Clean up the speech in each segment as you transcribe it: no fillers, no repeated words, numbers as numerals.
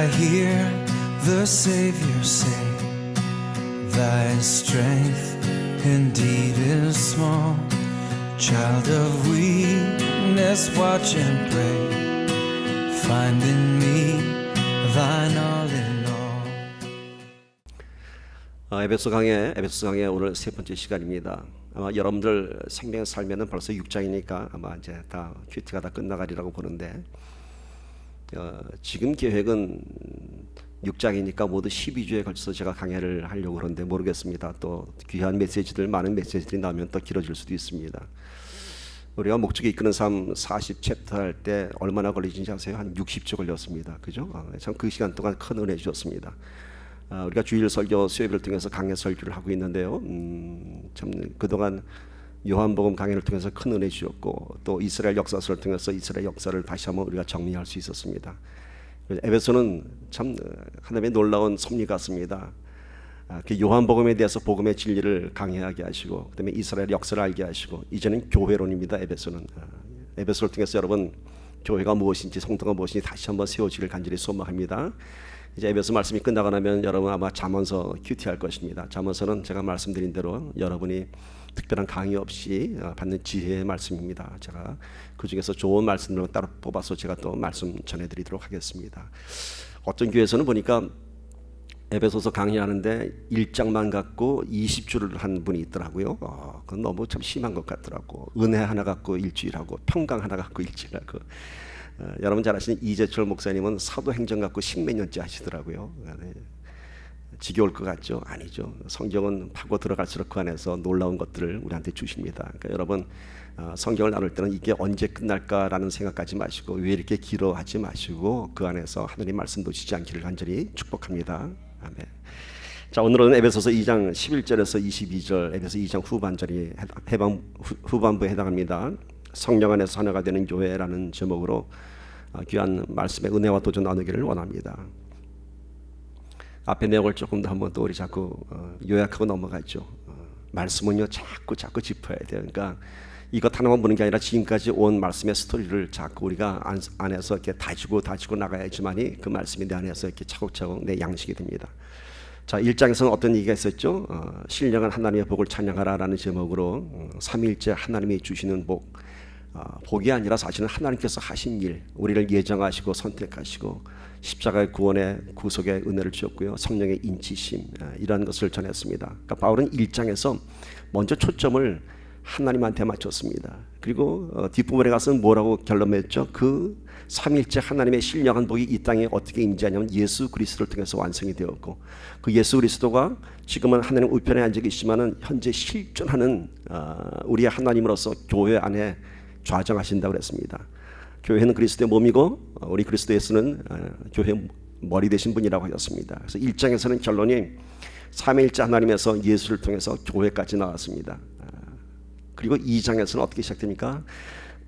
I hear the Savior say, Thy strength indeed is small. Child of weakness, watch and pray. Find in me thine all in all. 에베소 강의 오늘 세 번째 시간입니다. 아마 여러분들 생명의 삶에는 벌써 6장이니까 아마 이제 다 큐티가 다 끝나가리라고 보는데, 지금 계획은 6장이니까 모두 12주에 걸쳐서 제가 강해를 하려고 그러는데 모르겠습니다. 또 귀한 메시지들, 많은 메시지들이 나오면 또 길어질 수도 있습니다. 우리가 목적이 이끄는 삶 40챕터 할 때 얼마나 걸리는지 아세요? 한 60주 걸렸습니다. 그죠? 참 그 시간 동안 큰 은혜 주셨습니다. 우리가 주일 설교 수요일을 통해서 강해 설교를 하고 있는데요. 참 그동안 요한복음 강해를 통해서 큰 은혜 주셨고, 또 이스라엘 역사서를 통해서 이스라엘 역사를 다시 한번 우리가 정리할 수 있었습니다. 에베소는 참 하나님의 놀라운 섭리 같습니다. 그 요한복음에 대해서 복음의 진리를 강해하게 하시고, 그다음에 이스라엘 역사를 알게 하시고, 이제는 교회론입니다. 에베소는 에베소를 통해서 여러분 교회가 무엇인지, 성도가 무엇인지 다시 한번 세워지길 간절히 소망합니다. 이제 에베소 말씀이 끝나고 나면 여러분 아마 잠언서 큐티할 것입니다. 잠언서는 제가 말씀드린 대로 여러분이 특별한 강의 없이 받는 지혜의 말씀입니다. 제가 그 중에서 좋은 말씀들을 따로 뽑아서 제가 또 말씀 전해드리도록 하겠습니다. 어떤 교회에서는 보니까 에베소서 강의하는데 1장만 갖고 20주를 한 분이 있더라고요. 그건 너무 참 심한 것 같더라고. 은혜 하나 갖고 일주일하고, 평강 하나 갖고 일주일하고. 여러분 잘 아시는 이재철 목사님은 사도행전 갖고 10몇 년째 하시더라고요. 지겨울 것 같죠? 아니죠. 성경은 파고 들어갈수록 그 안에서 놀라운 것들을 우리한테 주십니다. 그러니까 여러분 성경을 나눌 때는 이게 언제 끝날까라는 생각하지 마시고, 왜 이렇게 길어 하지 마시고, 그 안에서 하나님 말씀 놓치지 않기를 간절히 축복합니다. 아멘. 자, 오늘은 에베소서 2장 11절에서 22절, 에베소 2장 후반부에 해당합니다. 성령 안에서 하나가 되는 교회라는 제목으로 귀한 말씀의 은혜와 도전 나누기를 원합니다. 앞에 내용을 조금 더 한번 또 우리 자꾸 요약하고 넘어가죠. 말씀은요 자꾸 짚어야 돼요. 그러니까 이것 하나만 보는 게 아니라 지금까지 온 말씀의 스토리를 자꾸 우리가 안에서 이렇게 다지고 나가야지만이 그 말씀이 내 안에서 이렇게 차곡차곡 내 양식이 됩니다. 자, 1장에서는 어떤 얘기가 있었죠? 신령한 하나님의 복을 찬양하라라는 제목으로 삼위일체 하나님이 주시는 복이 아니라 사실은 하나님께서 하신 일, 우리를 예정하시고 선택하시고 십자가의 구원의 구속의 은혜를 주셨고요, 성령의 인치심, 이런 것을 전했습니다. 그러니까 바울은 1장에서 먼저 초점을 하나님한테 맞췄습니다. 그리고 뒷부분에 가서는 뭐라고 결론 맺죠? 그 삼위일체 하나님의 신령한 복이 이 땅에 어떻게 임재하냐면 예수 그리스도를 통해서 완성이 되었고, 그 예수 그리스도가 지금은 하나님 우편에 앉아 계시지만은 현재 실존하는 우리의 하나님으로서 교회 안에 좌정하신다고 그랬습니다. 교회는 그리스도의 몸이고 우리 그리스도 예수는 교회의 머리 되신 분이라고 하셨습니다. 그래서 1장에서는 결론이 삼위일체 하나님에서 예수를 통해서 교회까지 나왔습니다. 그리고 2장에서는 어떻게 시작됩니까?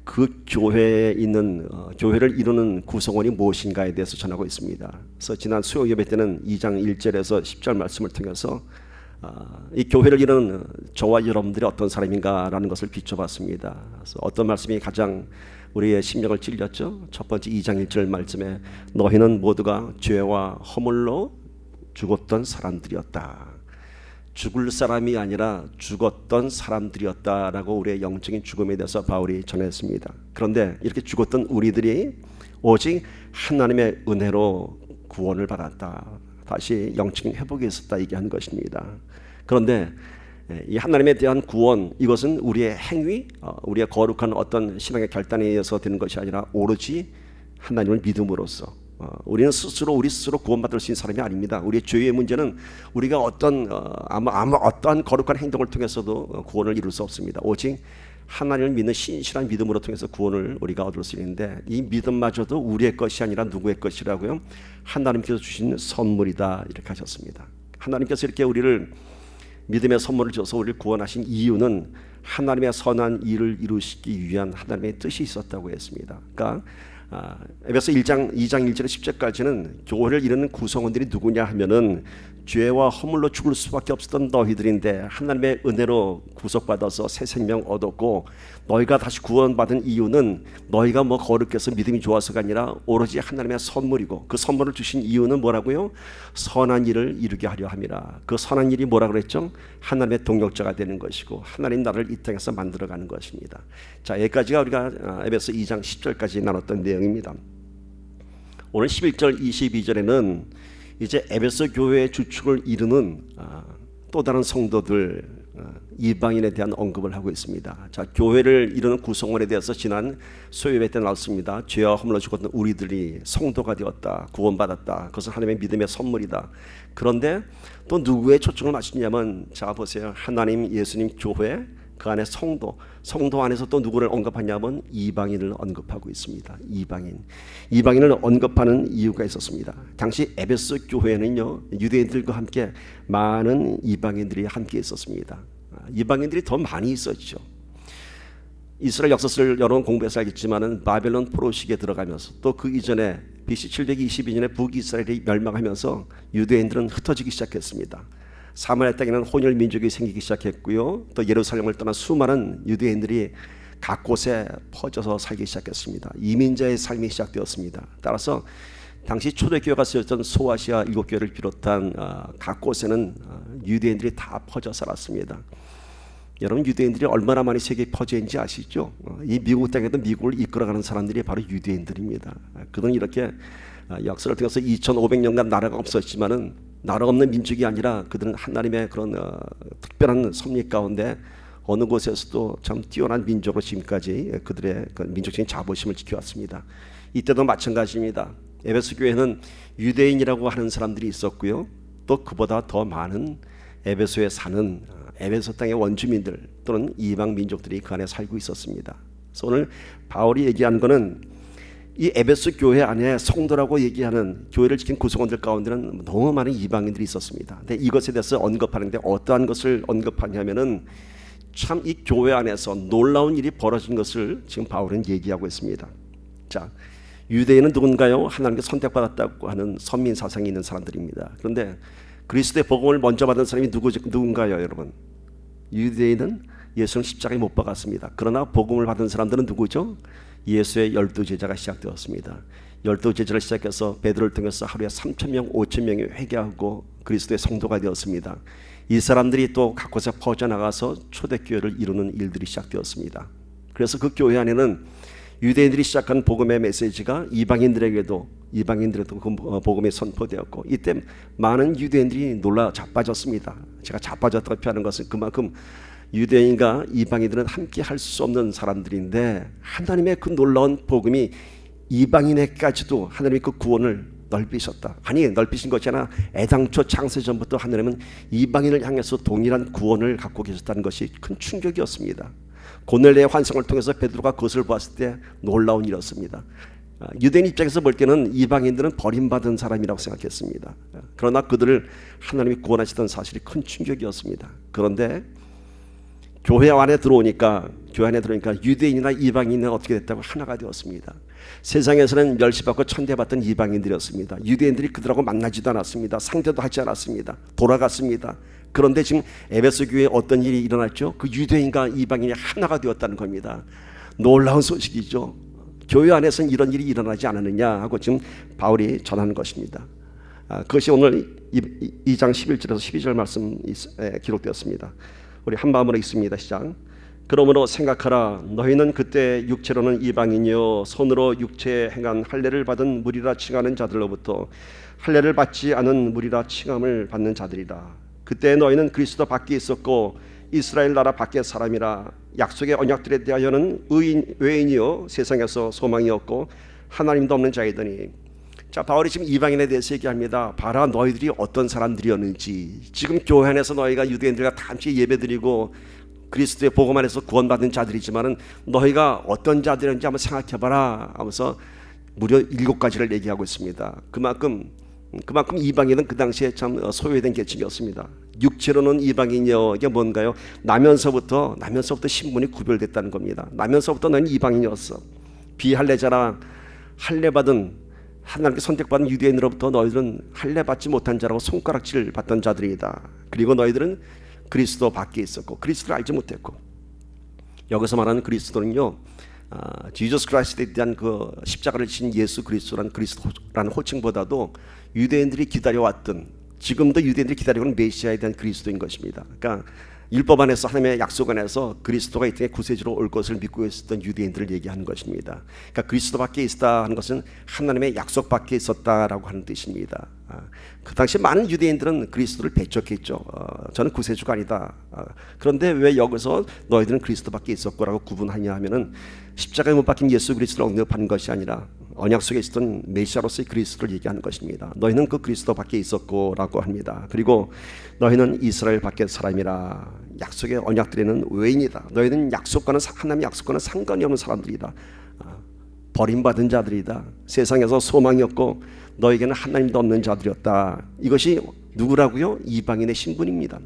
그 교회에 있는 교회를 이루는 구성원이 무엇인가에 대해서 전하고 있습니다. 그래서 지난 수요 예배 때는 2장 1절에서 10절 말씀을 통해서 이 교회를 이루는 저와 여러분들이 어떤 사람인가라는 것을 비춰봤습니다. 그래서 어떤 말씀이 가장 우리의 심령을 찔렸죠? 첫 번째 2장 1절 말씀에 너희는 모두가 죄와 허물로 죽었던 사람들이었다. 죽을 사람이 아니라 죽었던 사람들이었다라고 우리의 영적인 죽음에 대해서 바울이 전했습니다. 그런데 이렇게 죽었던 우리들이 오직 하나님의 은혜로 구원을 받았다. 다시 영적인 회복이 있었다 얘기한 것입니다. 그런데 이 하나님에 대한 구원, 이것은 우리의 행위, 우리의 거룩한 어떤 신앙의 결단에 의해서 되는 것이 아니라 오로지 하나님을 믿음으로써, 우리는 우리 스스로 구원받을 수 있는 사람이 아닙니다. 우리의 죄의 문제는 우리가 어떠한 거룩한 행동을 통해서도 구원을 이룰 수 없습니다. 오직 하나님을 믿는 신실한 믿음으로 통해서 구원을 우리가 얻을 수 있는데, 이 믿음마저도 우리의 것이 아니라 누구의 것이라고요? 하나님께서 주신 선물이다 이렇게 하셨습니다. 하나님께서 이렇게 우리를 믿음의 선물을 줘서 우리를 구원하신 이유는 하나님의 선한 일을 이루시기 위한 하나님의 뜻이 있었다고 했습니다. 그러니까 에베소 2장 1절에 10절까지는 교회를 이루는 구성원들이 누구냐 하면은 죄와 허물로 죽을 수밖에 없었던 너희들인데 하나님의 은혜로 구속받아서 새 생명 얻었고, 너희가 다시 구원받은 이유는 너희가 뭐 거룩해서 믿음이 좋아서가 아니라 오로지 하나님의 선물이고, 그 선물을 주신 이유는 뭐라고요? 선한 일을 이루게 하려 함이라. 그 선한 일이 뭐라 그랬죠? 하나님의 동역자가 되는 것이고 하나님 나라를 이 땅에서 만들어가는 것입니다. 자, 여기까지가 우리가 에베소 2장 10절까지 나눴던 내용입니다. 오늘 11절 22절에는 이제 에베소 교회의 주축을 이루는 또 다른 성도들, 이방인에 대한 언급을 하고 있습니다. 자, 교회를 이루는 구성원에 대해서 지난 수요예배 때 나왔습니다. 죄와 허물로 죽었던 우리들이 성도가 되었다, 구원받았다. 그것은 하나님의 믿음의 선물이다. 그런데 또 누구의 초점을 맞추냐면, 자 보세요. 하나님, 예수님, 교회, 그 안에 성도 안에서 또 누구를 언급하냐면 이방인을 언급하고 있습니다. 이방인을 언급하는 이유가 있었습니다. 당시 에베소 교회는요, 유대인들과 함께 많은 이방인들이 함께 있었습니다. 이방인들이 더 많이 있었죠. 이스라엘 역사를 여러 번 공부해서 알겠지만은 바벨론 포로식에 들어가면서 또 그 이전에 BC 722년에 북이스라엘이 멸망하면서 유대인들은 흩어지기 시작했습니다. 사마리아 땅에는 혼혈 민족이 생기기 시작했고요. 또 예루살렘을 떠난 수많은 유대인들이 각 곳에 퍼져서 살기 시작했습니다. 이민자의 삶이 시작되었습니다. 따라서 당시 초대교회가 쓰였던 소아시아 7교회를 비롯한 각 곳에는 유대인들이 다 퍼져 살았습니다. 여러분, 유대인들이 얼마나 많이 세계에 퍼져 있는지 아시죠? 이 미국 땅에도 미국을 이끌어가는 사람들이 바로 유대인들입니다. 그들은 이렇게 역사를 통해서 2500년간 나라가 없었지만은 나라 없는 민족이 아니라 그들은 하나님의 그런 특별한 섭리 가운데 어느 곳에서도 참 뛰어난 민족으로 지금까지 그들의 그 민족적인 자부심을 지켜왔습니다. 이때도 마찬가지입니다. 에베소 교회는 유대인이라고 하는 사람들이 있었고요. 또 그보다 더 많은 에베소에 사는 에베소 땅의 원주민들 또는 이방 민족들이 그 안에 살고 있었습니다. 그래서 오늘 바울이 얘기한 거는 이 에베소 교회 안에 성도라고 얘기하는 교회를 지킨 구성원들 가운데는 너무 많은 이방인들이 있었습니다. 근데 이것에 대해서 언급하는데 어떠한 것을 언급하냐면은 참 이 교회 안에서 놀라운 일이 벌어진 것을 지금 바울은 얘기하고 있습니다. 자, 유대인은 누군가요? 하나님께 선택받았다고 하는 선민 사상이 있는 사람들입니다. 그런데 그리스도의 복음을 먼저 받은 사람이 누군가요, 여러분? 유대인은 예수는 십자가에 못 박았습니다. 그러나 복음을 받은 사람들은 누구죠? 예수의 12제자가 시작되었습니다. 12제자를 시작해서 베드로를 통해서 하루에 3,000명, 5,000명이 회개하고 그리스도의 성도가 되었습니다. 이 사람들이 또 각 곳에 퍼져나가서 초대교회를 이루는 일들이 시작되었습니다. 그래서 그 교회 안에는 유대인들이 시작한 복음의 메시지가 이방인들에게도 그 복음이 선포되었고, 이때 많은 유대인들이 놀라 자빠졌습니다. 제가 자빠졌다고 표현하는 것은 그만큼 유대인과 이방인들은 함께 할 수 없는 사람들인데, 하나님의 그 놀라운 복음이 이방인에까지도 하나님의 그 구원을 넓히셨다. 아니, 넓히신 것이 아니라 애당초 창세전부터 하나님은 이방인을 향해서 동일한 구원을 갖고 계셨다는 것이 큰 충격이었습니다. 고넬레의 환상을 통해서 베드로가 그것을 보았을 때 놀라운 일이었습니다. 유대인 입장에서 볼 때는 이방인들은 버림받은 사람이라고 생각했습니다. 그러나 그들을 하나님이 구원하시던 사실이 큰 충격이었습니다. 그런데 교회 안에 들어오니까 유대인이나 이방인은 어떻게 됐다고? 하나가 되었습니다. 세상에서는 멸시받고 천대받던 이방인들이었습니다. 유대인들이 그들하고 만나지도 않았습니다. 상대도 하지 않았습니다. 돌아갔습니다. 그런데 지금 에베소 교회에 어떤 일이 일어났죠? 그 유대인과 이방인이 하나가 되었다는 겁니다. 놀라운 소식이죠. 교회 안에서는 이런 일이 일어나지 않았느냐 하고 지금 바울이 전하는 것입니다. 그것이 오늘 2장 11절에서 12절 말씀에 기록되었습니다. 우리 한마음으로 읽습니다. 시작. 그러므로 생각하라. 너희는 그때 육체로는 이방인이요 손으로 육체에 행한 할례를 받은 무리라 칭하는 자들로부터 할례를 받지 않은 무리라 칭함을 받는 자들이라. 그때 너희는 그리스도 밖에 있었고 이스라엘 나라 밖의 사람이라. 약속의 언약들에 대하여는 외인이요 세상에서 소망이 없고 하나님도 없는 자이더니. 자, 바울이 지금 이방인에 대해서 얘기합니다. 봐라, 너희들이 어떤 사람들이었는지. 지금 교회 안에서 너희가 유대인들과 다 함께 예배드리고 그리스도의 복음 안에서 구원받은 자들이지만은 너희가 어떤 자들인지 한번 생각해봐라 하면서 무려 7가지를 얘기하고 있습니다. 그만큼 이방인은 그 당시에 참 소외된 계층이었습니다. 육체로는 이방인이요. 이게 뭔가요? 나면서부터 신분이 구별됐다는 겁니다. 나면서부터 너는 이방인이었어. 비할례자라 할례받은 하나님께 선택받은 유대인으로부터 너희들은 할례받지 못한 자라고 손가락질 받던 자들이다. 그리고 너희들은 그리스도 밖에 있었고 그리스도를 알지 못했고. 여기서 말하는 그리스도는요, 지저스 크라이스트에 대한 그 십자가를 진 예수 그리스도라는 호칭보다도 유대인들이 기다려왔던, 지금도 유대인들이 기다리고는 메시아에 대한 그리스도인 것입니다. 그러니까 율법 안에서 하나님의 약속 안에서 그리스도가 이 땅에 구세주로 올 것을 믿고 있었던 유대인들을 얘기하는 것입니다. 그러니까 그리스도 밖에 있다 하는 것은 하나님의 약속 밖에 있었다라고 하는 뜻입니다. 그 당시 많은 유대인들은 그리스도를 배척했죠. 저는 구세주가 아니다. 그런데 왜 여기서 너희들은 그리스도 밖에 있었고라고 구분하냐 하면은 십자가에 못 박힌 예수 그리스도를 언급하는 것이 아니라 언약 속에 있었던 메시아로서의 그리스도를 얘기하는 것입니다. 너희는 그 그리스도 밖에 있었고라고 합니다. 그리고 너희는 이스라엘 밖의 사람이라, 약속의 언약들에는 외인이다. 너희는 하나님의 약속과는 상관이 없는 사람들이다. 버림받은 자들이다. 세상에서 소망이 없고 너에게는 하나님도 없는 자들이었다. 이것이 누구라고요? 이방인의 신분입니다.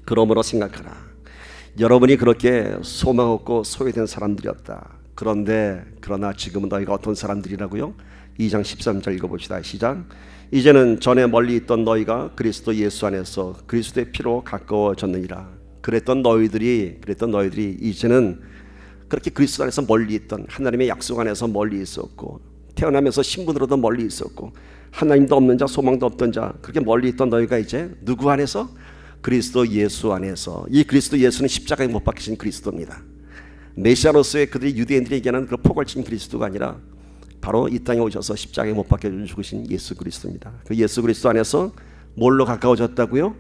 그러므로 생각하라. 여러분이 그렇게 소망 없고 소외된 사람들이었다. 그러나 지금은 너희가 어떤 사람들이라고요? 2장 13절 읽어봅시다. 시작. 이제는 전에 멀리 있던 너희가 그리스도 예수 안에서 그리스도의 피로 가까워졌느니라. 그랬던 너희들이 이제는 그렇게 그리스도 안에서 멀리 있던, 하나님의 약속 안에서 멀리 있었고 태어나면서 신분으로도 멀리 있었고 하나님도 없는 자, 소망도 없던 자, 그렇게 멀리 있던 너희가 이제 누구 안에서? 그리스도 예수 안에서. 이 그리스도 예수는 십자가에 못 박히신 그리스도입니다. 메시아로서의 그들이 유대인들이 얘기하는 그 포괄적인 그리스도가 아니라 바로 이 땅에 오셔서 십자가에 못 박혀 죽으신 예수 그리스도입니다. 그 예수 그리스도 안에서 뭘로 가까워졌다고요?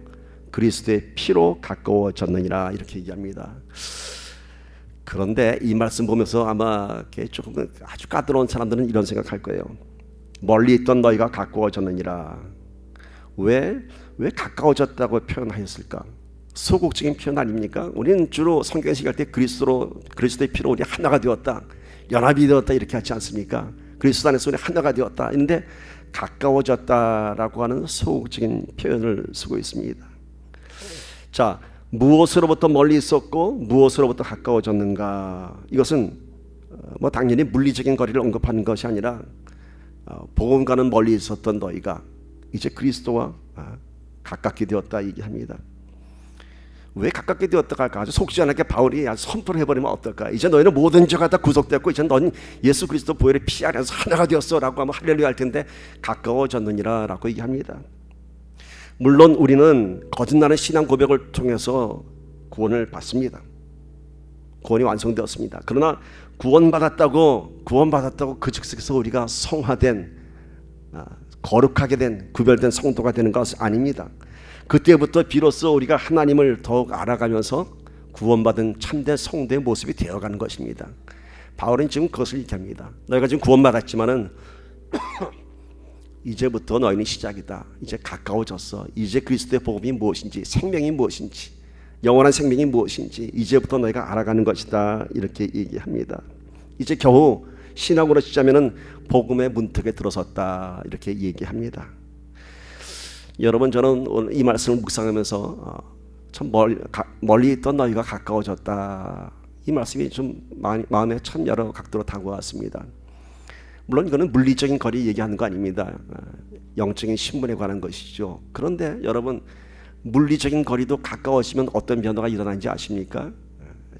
그리스도의 피로 가까워졌느니라, 이렇게 얘기합니다. 그런데 이 말씀 보면서 아마 조금 아주 까다로운 사람들은 이런 생각할 거예요. 멀리 있던 너희가 가까워졌느니라. 왜 가까워졌다고 표현하였을까? 소극적인 표현 아닙니까? 우리는 주로 성경에서 얘기할 때 그리스도의 피로 우리 하나가 되었다, 연합이 되었다, 이렇게 하지 않습니까? 그리스도 안에서 우리 하나가 되었다. 그런데 가까워졌다라고 하는 소극적인 표현을 쓰고 있습니다. 자, 무엇으로부터 멀리 있었고 무엇으로부터 가까워졌는가? 이것은 당연히 물리적인 거리를 언급하는 것이 아니라 복음과는 멀리 있었던 너희가 이제 그리스도와 가깝게 되었다 얘기합니다. 왜 가깝게 되었다가 아주 속지 않게 바울이 선포를 해버리면 어떨까? 이제 너희는 모든 죄가 다 구속됐고 이제 너는 예수 그리스도 보혈의 피 안에서 하나가 되었어 라고 하면 할렐루야 할 텐데 가까워졌느니라 라고 얘기합니다. 물론 우리는 거듭나는 신앙 고백을 통해서 구원을 받습니다. 구원이 완성되었습니다. 그러나 구원받았다고 그 즉석에서 우리가 성화된, 거룩하게 된, 구별된 성도가 되는 것은 아닙니다. 그때부터 비로소 우리가 하나님을 더욱 알아가면서 구원받은 참된 성도의 모습이 되어가는 것입니다. 바울은 지금 그것을 얘기합니다. 너희가 지금 구원받았지만은 이제부터 너희는 시작이다. 이제 가까워졌어. 이제 그리스도의 복음이 무엇인지, 생명이 무엇인지, 영원한 생명이 무엇인지 이제부터 너희가 알아가는 것이다. 이렇게 얘기합니다. 이제 겨우 신앙으로 치자면은 복음의 문턱에 들어섰다. 이렇게 얘기합니다. 여러분, 저는 오늘 이 말씀을 묵상하면서 참 멀리 있던 너희가 가까워졌다. 이 말씀이 좀 마음에 참 여러 각도로 다가왔습니다. 물론 이거는 물리적인 거리 얘기하는 거 아닙니다. 영적인 신분에 관한 것이죠. 그런데 여러분, 물리적인 거리도 가까워지면 어떤 변화가 일어나는지 아십니까?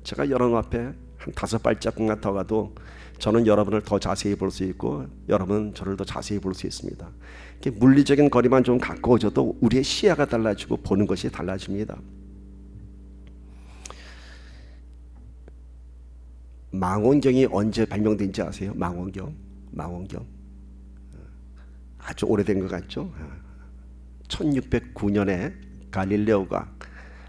제가 여러분 앞에 한 5발자국만 더 가도 저는 여러분을 더 자세히 볼 수 있고 여러분은 저를 더 자세히 볼 수 있습니다. 물리적인 거리만 좀 가까워져도 우리의 시야가 달라지고 보는 것이 달라집니다. 망원경이 언제 발명된지 아세요? 망원경 아주 오래된 것 같죠? 1609년에 갈릴레오가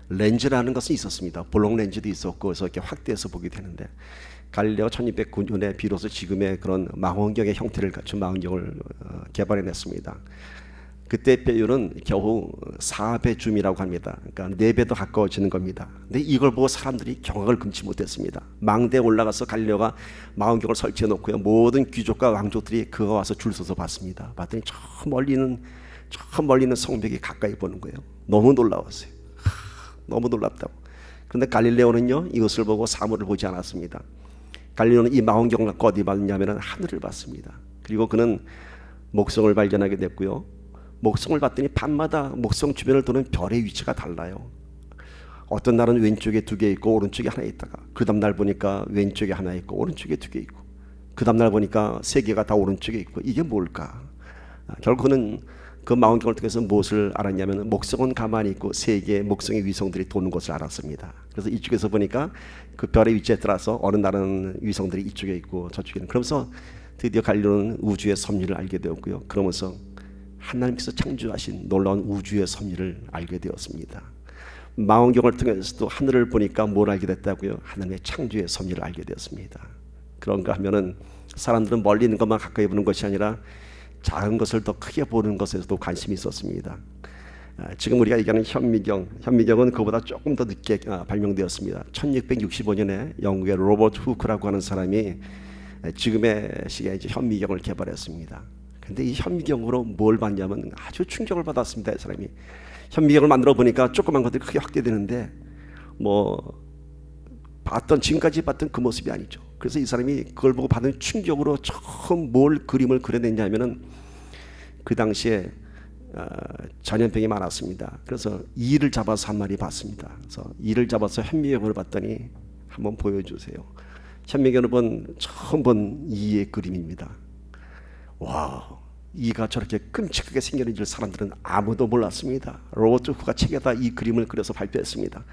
렌즈라는 것은 있었습니다. 볼록 렌즈도 있었고 그래서 이렇게 확대해서 보게 되는데 갈릴레오 1609년에 비로소 지금의 그런 망원경의 형태를 갖춘 망원경을 개발해냈습니다. 그때 배율은 겨우 4배 줌이라고 합니다. 그러니까 4배 더 가까워지는 겁니다. 근데 이걸 보고 사람들이 경악을 금치 못했습니다. 망대에 올라가서 갈릴레오가 망원경을 설치해 놓고요, 모든 귀족과 왕족들이 그거 와서 줄 서서 봤습니다. 봤더니 저 멀리 있는 성벽이 가까이 보는 거예요. 너무 놀라웠어요. 너무 놀랍다고. 그런데 갈릴레오는요, 이것을 보고 사물을 보지 않았습니다. 갈릴리오는 이 망원경을 갖고 어디 봤냐면 하늘을 봤습니다. 그리고 그는 목성을 발견하게 됐고요. 목성을 봤더니 밤마다 목성 주변을 도는 별의 위치가 달라요. 어떤 날은 왼쪽에 2개 있고 오른쪽에 하나 있다가, 그 다음 날 보니까 왼쪽에 하나 있고 오른쪽에 2개 있고, 그 다음 날 보니까 3개가 다 오른쪽에 있고, 이게 뭘까? 결국은 그 망원경을 통해서 무엇을 알았냐면 목성은 가만히 있고 3개의 목성의 위성들이 도는 것을 알았습니다. 그래서 이쪽에서 보니까 그 별의 위치에 따라서 어느 날은 위성들이 이쪽에 있고 저쪽에는, 그러면서 드디어 갈릴리오는 우주의 섭리를 알게 되었고요. 그러면서 하나님께서 창조하신 놀라운 우주의 섭리를 알게 되었습니다. 망원경을 통해서도 하늘을 보니까 뭘 알게 됐다고요? 하나님의 창조의 섭리를 알게 되었습니다. 그런가 하면은 사람들은 멀리 있는 것만 가까이 보는 것이 아니라 작은 것을 더 크게 보는 것에서도 관심이 있었습니다. 지금 우리가 얘기하는 현미경은 그보다 조금 더 늦게 발명되었습니다. 1665년에 영국의 로버트 후크라고 하는 사람이 지금의 시기에 이제 현미경을 개발했습니다. 근데 이 현미경으로 뭘 봤냐면 아주 충격을 받았습니다. 이 사람이 현미경을 만들어 보니까 조그만 것들이 크게 확대되는데 지금까지 봤던 그 모습이 아니죠. 그래서 이 사람이 그걸 보고 받은 충격으로 처음 뭘 그림을 그려냈냐면은 그 당시에 전염병이 많았습니다. 그래서 이를 잡아서 한 마리 봤습니다. 그래서 이를 잡아서 현미경으로 봤더니 한번 보여주세요. 현미경으로 처음 본 이의 그림입니다. 와, 이가 저렇게 끔찍하게 생기는 줄 사람들은 아무도 몰랐습니다. 로버트 후크가 책에다 이 그림을 그려서 발표했습니다.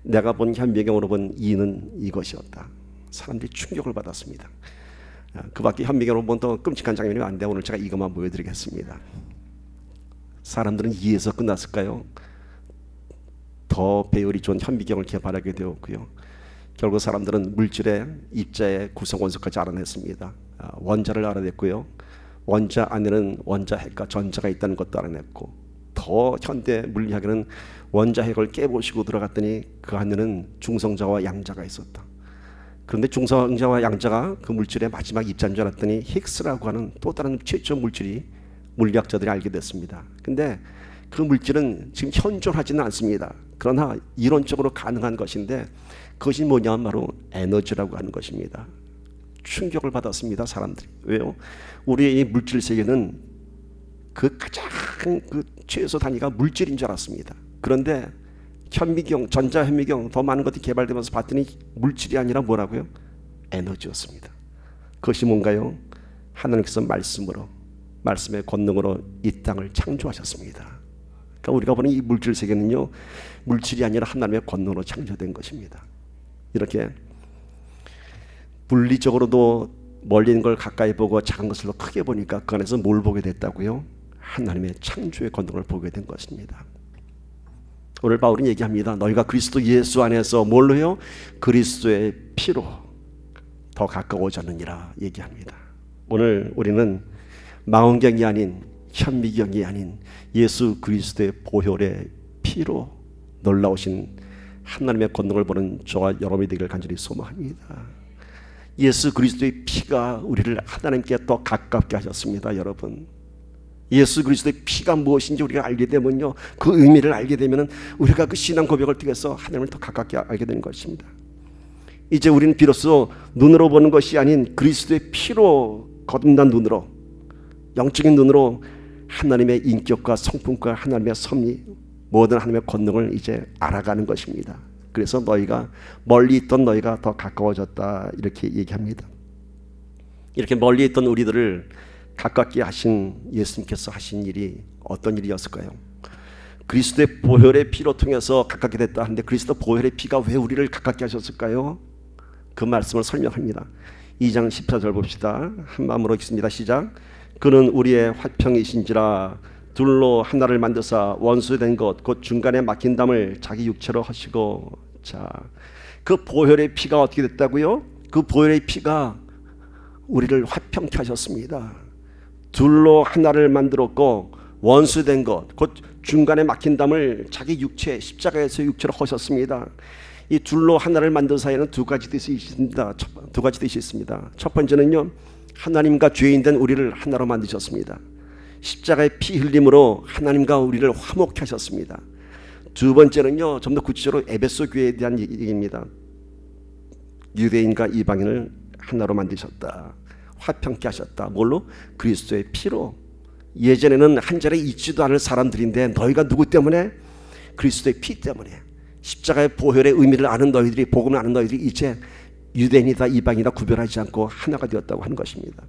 내가 본 현미경으로 본 이는 이것이었다. 사람들이 충격을 받았습니다. 그 밖에 현미경으로 본 더 끔찍한 장면이 많은데 오늘 제가 이것만 보여드리겠습니다. 사람들은 이에서 끝났을까요? 더 배율이 좋은 현미경을 개발하게 되었고요. 결국 사람들은 물질의 입자의 구성 원소까지 알아냈습니다. 원자를 알아냈고요. 원자 안에는 원자핵과 전자가 있다는 것도 알아냈고, 더 현대 물리학에는 원자핵을 깨보시고 들어갔더니 그 안에는 중성자와 양자가 있었다. 그런데 중성자와 양자가 그 물질의 마지막 입자인 줄 알았더니 힉스라고 하는 또 다른 최초 물질이 물리학자들이 알게 됐습니다. 근데 그 물질은 지금 현존하지는 않습니다. 그러나 이론적으로 가능한 것인데 그것이 뭐냐면 바로 에너지라고 하는 것입니다. 충격을 받았습니다, 사람들이. 왜요? 우리의 이 물질 세계는 그 가장 그 최소 단위가 물질인 줄 알았습니다. 그런데 현미경, 전자현미경 더 많은 것들이 개발되면서 봤더니 물질이 아니라 뭐라고요? 에너지였습니다. 그것이 뭔가요? 하나님께서 말씀의 권능으로 이 땅을 창조하셨습니다. 그러니까 우리가 보는 이 물질 세계는요, 물질이 아니라 하나님의 권능으로 창조된 것입니다. 이렇게 물리적으로도 멀리 있는 걸 가까이 보고 작은 것을 더 크게 보니까 그 안에서 뭘 보게 됐다고요? 하나님의 창조의 권능을 보게 된 것입니다. 오늘 바울은 얘기합니다. 너희가 그리스도 예수 안에서 뭘로 해요? 그리스도의 피로 더 가까워졌느니라 얘기합니다. 오늘 우리는 망원경이 아닌, 현미경이 아닌 예수 그리스도의 보혈의 피로 놀라우신 하나님의 권능을 보는 저와 여러분이 되기를 간절히 소망합니다. 예수 그리스도의 피가 우리를 하나님께 더 가깝게 하셨습니다. 여러분, 예수 그리스도의 피가 무엇인지 우리가 알게 되면요, 그 의미를 알게 되면 우리가 그 신앙 고백을 통해서 하나님을 더 가깝게 알게 되는 것입니다. 이제 우리는 비로소 눈으로 보는 것이 아닌 그리스도의 피로 거듭난 눈으로, 영적인 눈으로 하나님의 인격과 성품과 하나님의 섭리, 모든 하나님의 권능을 이제 알아가는 것입니다. 그래서 너희가 멀리 있던 너희가 더 가까워졌다 이렇게 얘기합니다. 이렇게 멀리 있던 우리들을 가깝게 하신 예수님께서 하신 일이 어떤 일이었을까요? 그리스도의 보혈의 피로 통해서 가깝게 됐다 하는데 그리스도 보혈의 피가 왜 우리를 가깝게 하셨을까요? 그 말씀을 설명합니다. 2장 14절 봅시다. 한 마음으로 읽습니다. 시작. 그는 우리의 화평이신지라 둘로 하나를 만드사 원수된 것 곧 중간에 막힌 담을 자기 육체로 하시고. 자, 그 보혈의 피가 어떻게 됐다고요? 그 보혈의 피가 우리를 화평케 하셨습니다. 둘로 하나를 만들었고 원수된 것 곧 중간에 막힌 담을 자기 육체, 십자가에서 육체로 하셨습니다. 이 둘로 하나를 만든 사이에는 두 가지 뜻이 있습니다. 두 가지 뜻이 있습니다. 첫 번째는요, 하나님과 죄인된 우리를 하나로 만드셨습니다. 십자가의 피 흘림으로 하나님과 우리를 화목케 하셨습니다. 두 번째는요, 좀 더 구체적으로 에베소 교회에 대한 얘기입니다. 유대인과 이방인을 하나로 만드셨다. 화평케 하셨다. 뭘로? 그리스도의 피로. 예전에는 한 자리에 있지도 않을 사람들인데 너희가 누구 때문에? 그리스도의 피 때문에. 십자가의 보혈의 의미를 아는 너희들이, 복음을 아는 너희들이 이제 유대인이다 이방이다 구별하지 않고 하나가 되었다고 하는 것입니다.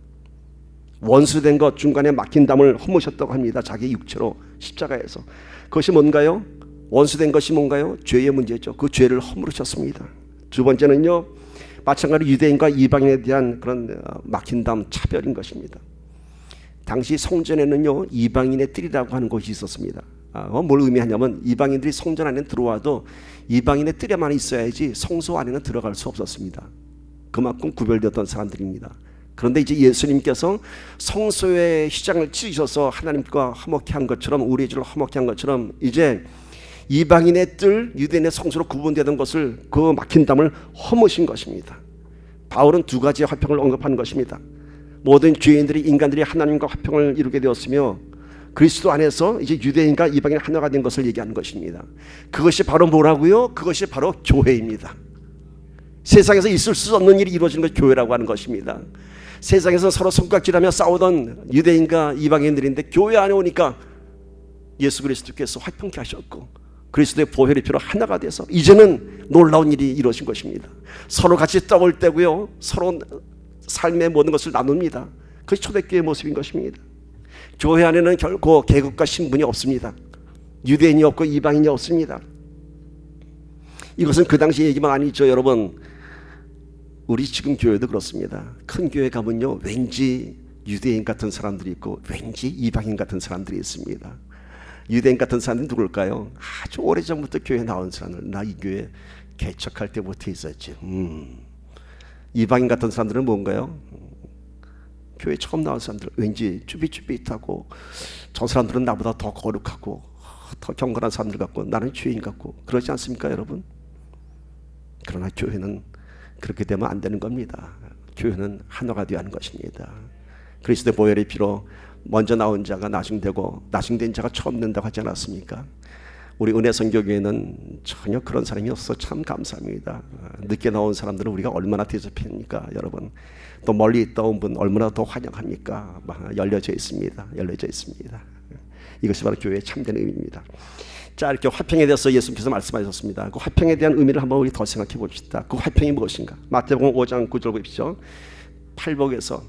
원수된 것, 중간에 막힌 담을 허무셨다고 합니다. 자기 육체로 십자가에서. 그것이 뭔가요? 원수된 것이 뭔가요? 죄의 문제죠. 그 죄를 허물으셨습니다. 두 번째는요, 마찬가지로 유대인과 이방인에 대한 그런 막힌 담, 차별인 것입니다. 당시 성전에는요, 이방인의 뜰이라고 하는 곳이 있었습니다. 뭘 의미하냐면 이방인들이 성전 안에 들어와도 이방인의 뜰에만 있어야지 성소 안에는 들어갈 수 없었습니다. 그만큼 구별되었던 사람들입니다. 그런데 이제 예수님께서 성소의 휘장을 찢으셔서 하나님과 화목케 한 것처럼, 우리의 죄를 화목케 한 것처럼 이제 이방인의 뜰, 유대인의 성소로 구분되던 것을, 그 막힌 담을 허무신 것입니다. 바울은 두 가지의 화평을 언급하는 것입니다. 모든 죄인들이, 인간들이 하나님과 화평을 이루게 되었으며 그리스도 안에서 이제 유대인과 이방인 하나가 된 것을 얘기하는 것입니다. 그것이 바로 뭐라고요? 그것이 바로 교회입니다. 세상에서 있을 수 없는 일이 이루어지는 것이 교회라고 하는 것입니다. 세상에서 서로 손깍질하며 싸우던 유대인과 이방인들인데 교회 안에 오니까 예수 그리스도께서 화평케 하셨고 그리스도의 보혈의 피로 하나가 돼서 이제는 놀라운 일이 이루어진 것입니다. 서로 같이 떡을 떼고요, 서로 삶의 모든 것을 나눕니다. 그것이 초대교회의 모습인 것입니다. 교회 안에는 결코 계급과 신분이 없습니다. 유대인이 없고 이방인이 없습니다. 이것은 그 당시 얘기만 아니죠. 여러분, 우리 지금 교회도 그렇습니다. 큰 교회 가면요, 왠지 유대인 같은 사람들이 있고 왠지 이방인 같은 사람들이 있습니다. 유대인 같은 사람들은 누굴까요? 아주 오래전부터 교회에 나온 사람들. 나 이 교회 개척할 때부터 있었지. 이방인 같은 사람들은 뭔가요? 교회 처음 나온 사람들, 왠지 쭈삣쭈삣하고 저 사람들은 나보다 더 거룩하고 더 경건한 사람들 같고 나는 죄인 같고 그러지 않습니까, 여러분? 그러나 교회는 그렇게 되면 안 되는 겁니다. 교회는 하나가 되어야 하는 것입니다. 그리스도의 보혈의 피로 먼저 나온 자가 나중되고 나중된 자가 처음 된다고 하지 않았습니까? 우리 은혜선교교회는 전혀 그런 사람이 없어 참 감사합니다. 늦게 나온 사람들은 우리가 얼마나 대접합니까, 여러분? 또 멀리 있다 온 분 얼마나 더 환영합니까? 열려져 있습니다. 열려져 있습니다. 이것이 바로 교회의 참된 의미입니다. 자, 이렇게 화평에 대해서 예수님께서 말씀하셨습니다. 그 화평에 대한 의미를 한번 우리 더 생각해 봅시다. 그 화평이 무엇인가? 마태복음 5장 9절 보십시오. 8복에서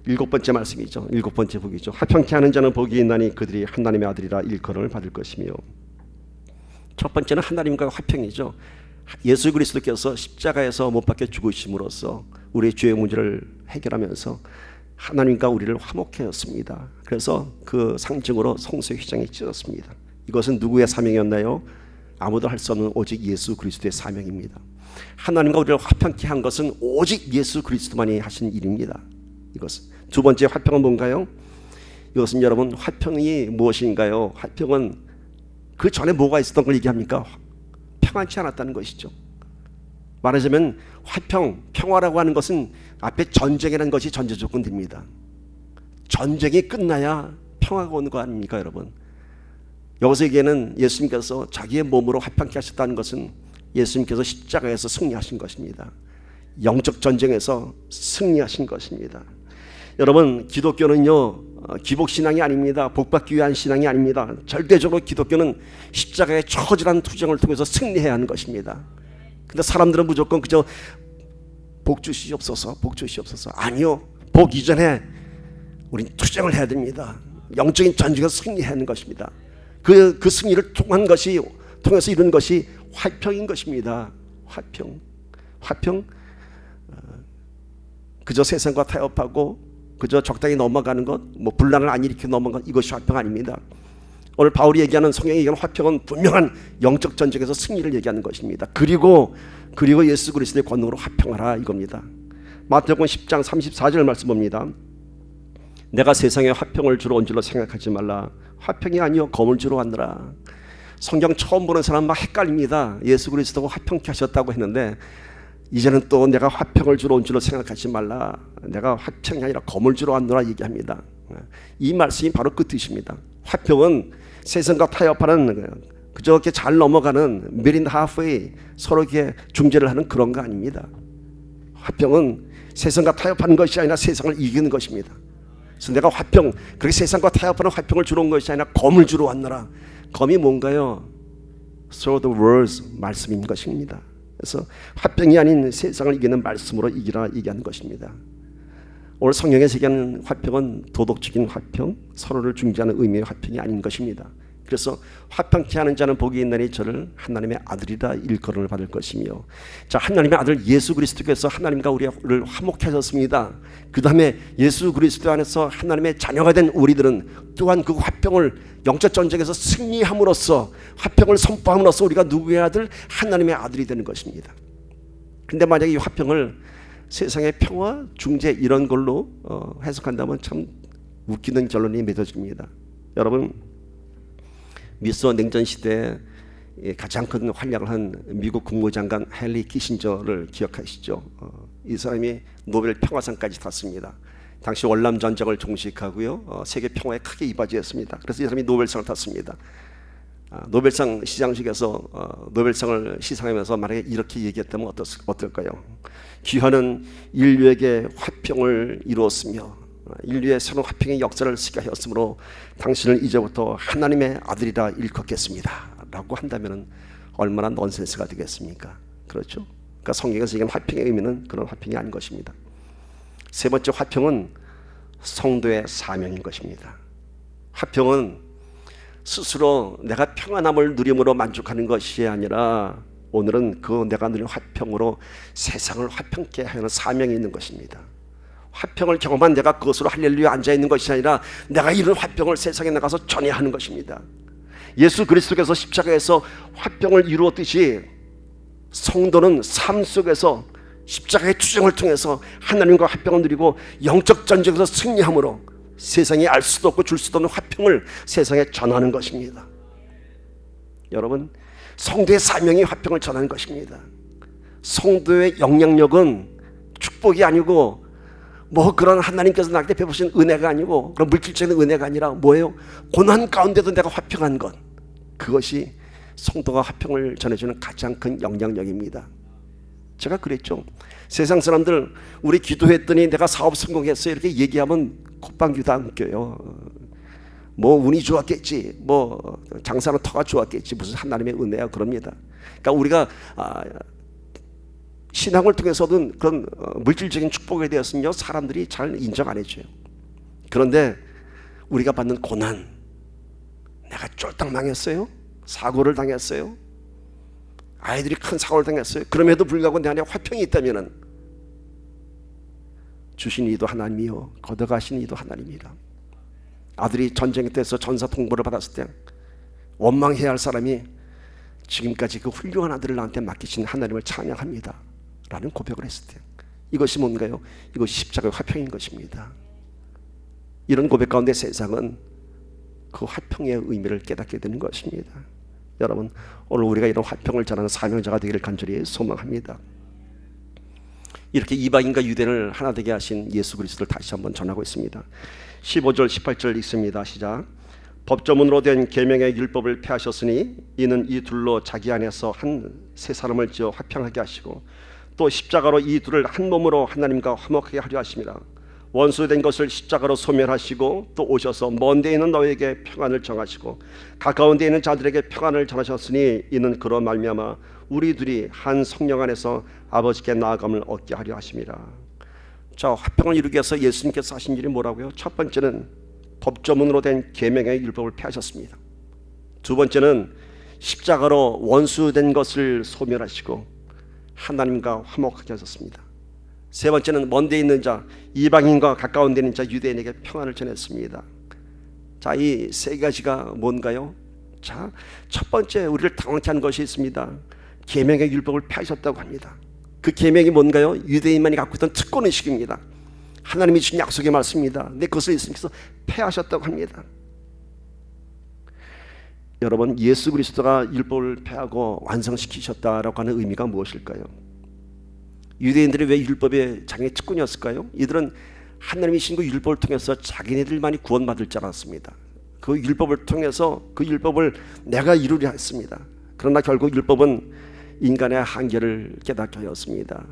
7번째 말씀이죠. 7번째 복이죠. 화평케 하는 자는 복이 있나니 그들이 하나님의 아들이라 일컬음을 받을 것이며. 첫 번째는 하나님과 화평이죠. 예수 그리스도께서 십자가에서 못 박혀 죽으심으로써 우리의 죄의 문제를 해결하면서 하나님과 우리를 화목케 하였습니다. 그래서 그 상징으로 성소의 휘장이 찢어졌습니다. 이것은 누구의 사명이었나요? 아무도 할 수 없는 오직 예수 그리스도의 사명입니다. 하나님과 우리를 화평케 한 것은 오직 예수 그리스도만이 하신 일입니다. 이것은. 두 번째 화평은 뭔가요? 이것은 여러분, 화평이 무엇인가요? 화평은 그 전에 뭐가 있었던 걸 얘기합니까? 평안치 않았다는 것이죠. 말하자면 화평, 평화라고 하는 것은 앞에 전쟁이라는 것이 전제 조건입니다. 전쟁이 끝나야 평화가 오는 거 아닙니까, 여러분? 여기서 얘기하는 예수님께서 자기의 몸으로 화평케 하셨다는 것은 예수님께서 십자가에서 승리하신 것입니다. 영적 전쟁에서 승리하신 것입니다. 여러분, 기독교는요, 기복신앙이 아닙니다. 복받기 위한 신앙이 아닙니다. 절대적으로 기독교는 십자가의 처절한 투쟁을 통해서 승리해야 하는 것입니다. 근데 사람들은 무조건 그저 복 주시옵소서, 복 주시옵소서. 아니요, 복 이전에 우린 투쟁을 해야 됩니다. 영적인 전쟁에서 승리해야 하는 것입니다. 그 승리를 통해서 이루는 것이 화평인 것입니다. 화평. 그저 세상과 타협하고 그저 적당히 넘어가는 것, 분란을 안 일으켜 넘어가는 것, 이것이 화평 아닙니다. 오늘 바울이 얘기하는, 성경이 얘기하는 화평은 분명한 영적 전쟁에서 승리를 얘기하는 것입니다. 그리고 예수 그리스도의 권능으로 화평하라, 이겁니다. 마태복음 10장 34절 말씀 봅니다. 내가 세상에 화평을 주러 온 줄로 생각하지 말라. 화평이 아니요 검을 주러 왔느라. 성경 처음 보는 사람 막 헷갈립니다. 예수 그리스도가 화평케 하셨다고 했는데 이제는 또 내가 화평을 주러 온 줄로 생각하지 말라. 내가 화평이 아니라 검을 주러 왔노라 얘기합니다. 이 말씀이 바로 그 뜻입니다. 화평은 세상과 타협하는, 그저 이렇게 잘 넘어가는 meet in halfway, 서로 이렇게 중재를 하는 그런 거 아닙니다. 화평은 세상과 타협하는 것이 아니라 세상을 이기는 것입니다. 그래서 내가 화평, 그렇게 세상과 타협하는 화평을 주러 온 것이 아니라 검을 주러 왔노라. 검이 뭔가요? So the words, 말씀인 것입니다. 그래서 화평이 아닌 세상을 이기는 말씀으로 이기라 얘기하는 것입니다. 오늘 성경에서 얘기하는 화평은 도덕적인 화평, 서로를 중재하는 의미의 화평이 아닌 것입니다. 그래서 화평케 하는 자는 복이 있나니 저를 하나님의 아들이라 일컬음을 받을 것이며, 자, 하나님의 아들 예수 그리스도께서 하나님과 우리를 화목케 하셨습니다. 그 다음에 예수 그리스도 안에서 하나님의 자녀가 된 우리들은 또한 그 화평을 영적 전쟁에서 승리함으로써 화평을 선포함으로써 우리가 누구의 아들? 하나님의 아들이 되는 것입니다. 그런데 만약에 이 화평을 세상의 평화, 중재 이런 걸로 해석한다면 참 웃기는 결론이 맺어집니다. 여러분, 미소 냉전 시대에 가장 큰 활약을 한 미국 국무장관 헨리 키신저를 기억하시죠? 이 사람이 노벨 평화상까지 탔습니다. 당시 월남 전쟁을 종식하고요, 세계 평화에 크게 이바지했습니다. 그래서 이 사람이 노벨상을 탔습니다. 노벨상 시상식에서 노벨상을 시상하면서 만약에 이렇게 얘기했다면 어떨까요? 귀하는 인류에게 화평을 이루었으며 인류의 새로운 화평의 역사를 쓰게 하였으므로 당신을 이제부터 하나님의 아들이라 일컫겠습니다 라고 한다면 얼마나 넌센스가 되겠습니까? 그렇죠? 그러니까 성경에서 얘기하는 화평의 의미는 그런 화평이 아닌 것입니다. 세 번째 화평은 성도의 사명인 것입니다. 화평은 스스로 내가 평안함을 누림으로 만족하는 것이 아니라 오늘은 그 내가 누린 화평으로 세상을 화평케 하는 사명이 있는 것입니다. 화평을 경험한 내가 그것으로 할렐루야 앉아있는 것이 아니라 내가 이룬 화평을 세상에 나가서 전해야 하는 것입니다. 예수 그리스도께서 십자가에서 화평을 이루었듯이 성도는 삶 속에서 십자가의 투쟁을 통해서 하나님과 화평을 누리고 영적 전쟁에서 승리함으로 세상이 알 수도 없고 줄 수도 없는 화평을 세상에 전하는 것입니다. 여러분, 성도의 사명이 화평을 전하는 것입니다. 성도의 영향력은 축복이 아니고 뭐 그런 하나님께서 나에게 베푸신 은혜가 아니고 그런 물질적인 은혜가 아니라 뭐예요? 고난 가운데도 내가 화평한 것, 그것이 성도가 화평을 전해주는 가장 큰 영향력입니다. 제가 그랬죠. 세상 사람들 우리 기도했더니 내가 사업 성공했어요 이렇게 얘기하면 콧방귀 다 웃겨요. 뭐 운이 좋았겠지, 뭐 장사는 터가 좋았겠지, 무슨 하나님의 은혜야 그럽니다. 그러니까 우리가 신앙을 통해서든 그런 물질적인 축복에 대해서는요 사람들이 잘 인정 안 해줘요. 그런데 우리가 받는 고난, 내가 쫄딱 망했어요, 사고를 당했어요, 아이들이 큰 사고를 당했어요. 그럼에도 불구하고 내 안에 화평이 있다면은 주신 이도 하나님이요 걷어가신 이도 하나님이라. 아들이 전쟁 때에서 전사 통보를 받았을 때 원망해야 할 사람이 지금까지 그 훌륭한 아들을 나한테 맡기신 하나님을 찬양합니다 라는 고백을 했을 때 이것이 뭔가요? 이것이 십자가의 화평인 것입니다. 이런 고백 가운데 세상은 그 화평의 의미를 깨닫게 되는 것입니다. 여러분, 오늘 우리가 이런 화평을 전하는 사명자가 되기를 간절히 소망합니다. 이렇게 이방인과 유대인을 하나 되게 하신 예수 그리스도를 다시 한번 전하고 있습니다. 15절 18절 읽습니다. 시작. 법조문으로 된 계명의 율법을 폐하셨으니 이는 이 둘로 자기 안에서 한 세 사람을 지어 화평하게 하시고 또 십자가로 이 둘을 한 몸으로 하나님과 화목하게 하려 하십니다. 원수된 것을 십자가로 소멸하시고 또 오셔서 먼 데 있는 너에게 평안을 정하시고 가까운 데 있는 자들에게 평안을 전하셨으니 이는 그로 말미암아 우리 둘이 한 성령 안에서 아버지께 나아감을 얻게 하려 하십니다. 자, 화평을 이루기 위해서 예수님께서 하신 일이 뭐라고요? 첫 번째는 법조문으로 된 계명의 율법을 폐하셨습니다. 두 번째는 십자가로 원수된 것을 소멸하시고 하나님과 화목하게 하셨습니다. 세 번째는 먼 데 있는 자, 이방인과 가까운 데 있는 자 유대인에게 평안을 전했습니다. 자, 이 세 가지가 뭔가요? 자, 첫 번째 우리를 당황케 하는 것이 있습니다. 계명의 율법을 폐하셨다고 합니다. 그 계명이 뭔가요? 유대인만이 갖고 있던 특권의식입니다. 하나님이 주신 약속의 말씀입니다. 근데 그것을 예수님께서 폐하셨다고 합니다. 여러분, 예수 그리스도가 율법을 폐하고 완성시키셨다라고 하는 의미가 무엇일까요? 유대인들이 왜 율법의 장애 특권이었을까요? 이들은 하나님이 신 그 율법을 통해서 자기네들만이 구원받을 줄 알았습니다. 그 율법을 통해서 그 율법을 내가 이루려 했습니다. 그러나 결국 율법은 인간의 한계를 깨닫게 하였습니다.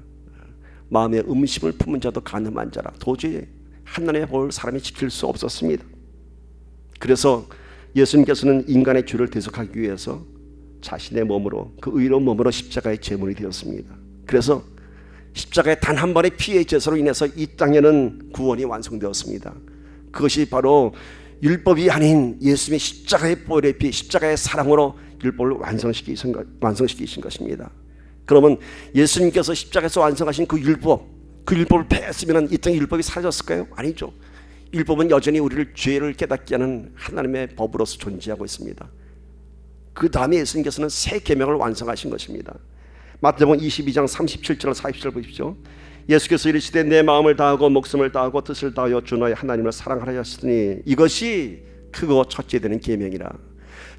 마음에 음심을 품은 자도 간음한 자라. 도저히 하나님의 법을 사람이 지킬 수 없었습니다. 그래서 예수님께서는 인간의 죄를 대속하기 위해서 자신의 몸으로, 그 의로운 몸으로 십자가의 제물이 되었습니다. 그래서 십자가의 단 한 번의 피의 제사로 인해서 이 땅에는 구원이 완성되었습니다. 그것이 바로 율법이 아닌 예수님의 십자가의 보혈의 피, 십자가의 사랑으로 율법을 완성시키신 것입니다. 그러면 예수님께서 십자가에서 완성하신 그 율법을 폐했으면 이 땅의 율법이 사라졌을까요? 아니죠. 율법은 여전히 우리를 죄를 깨닫게 하는 하나님의 법으로서 존재하고 있습니다. 그 다음에 예수님께서는 새 계명을 완성하신 것입니다. 마태복음 22장 37절 40절 보십시오. 예수께서 이르시되 내 마음을 다하고 목숨을 다하고 뜻을 다하여 주 너의 하나님을 사랑하라 하셨으니 이것이 크고 첫째 되는 계명이라.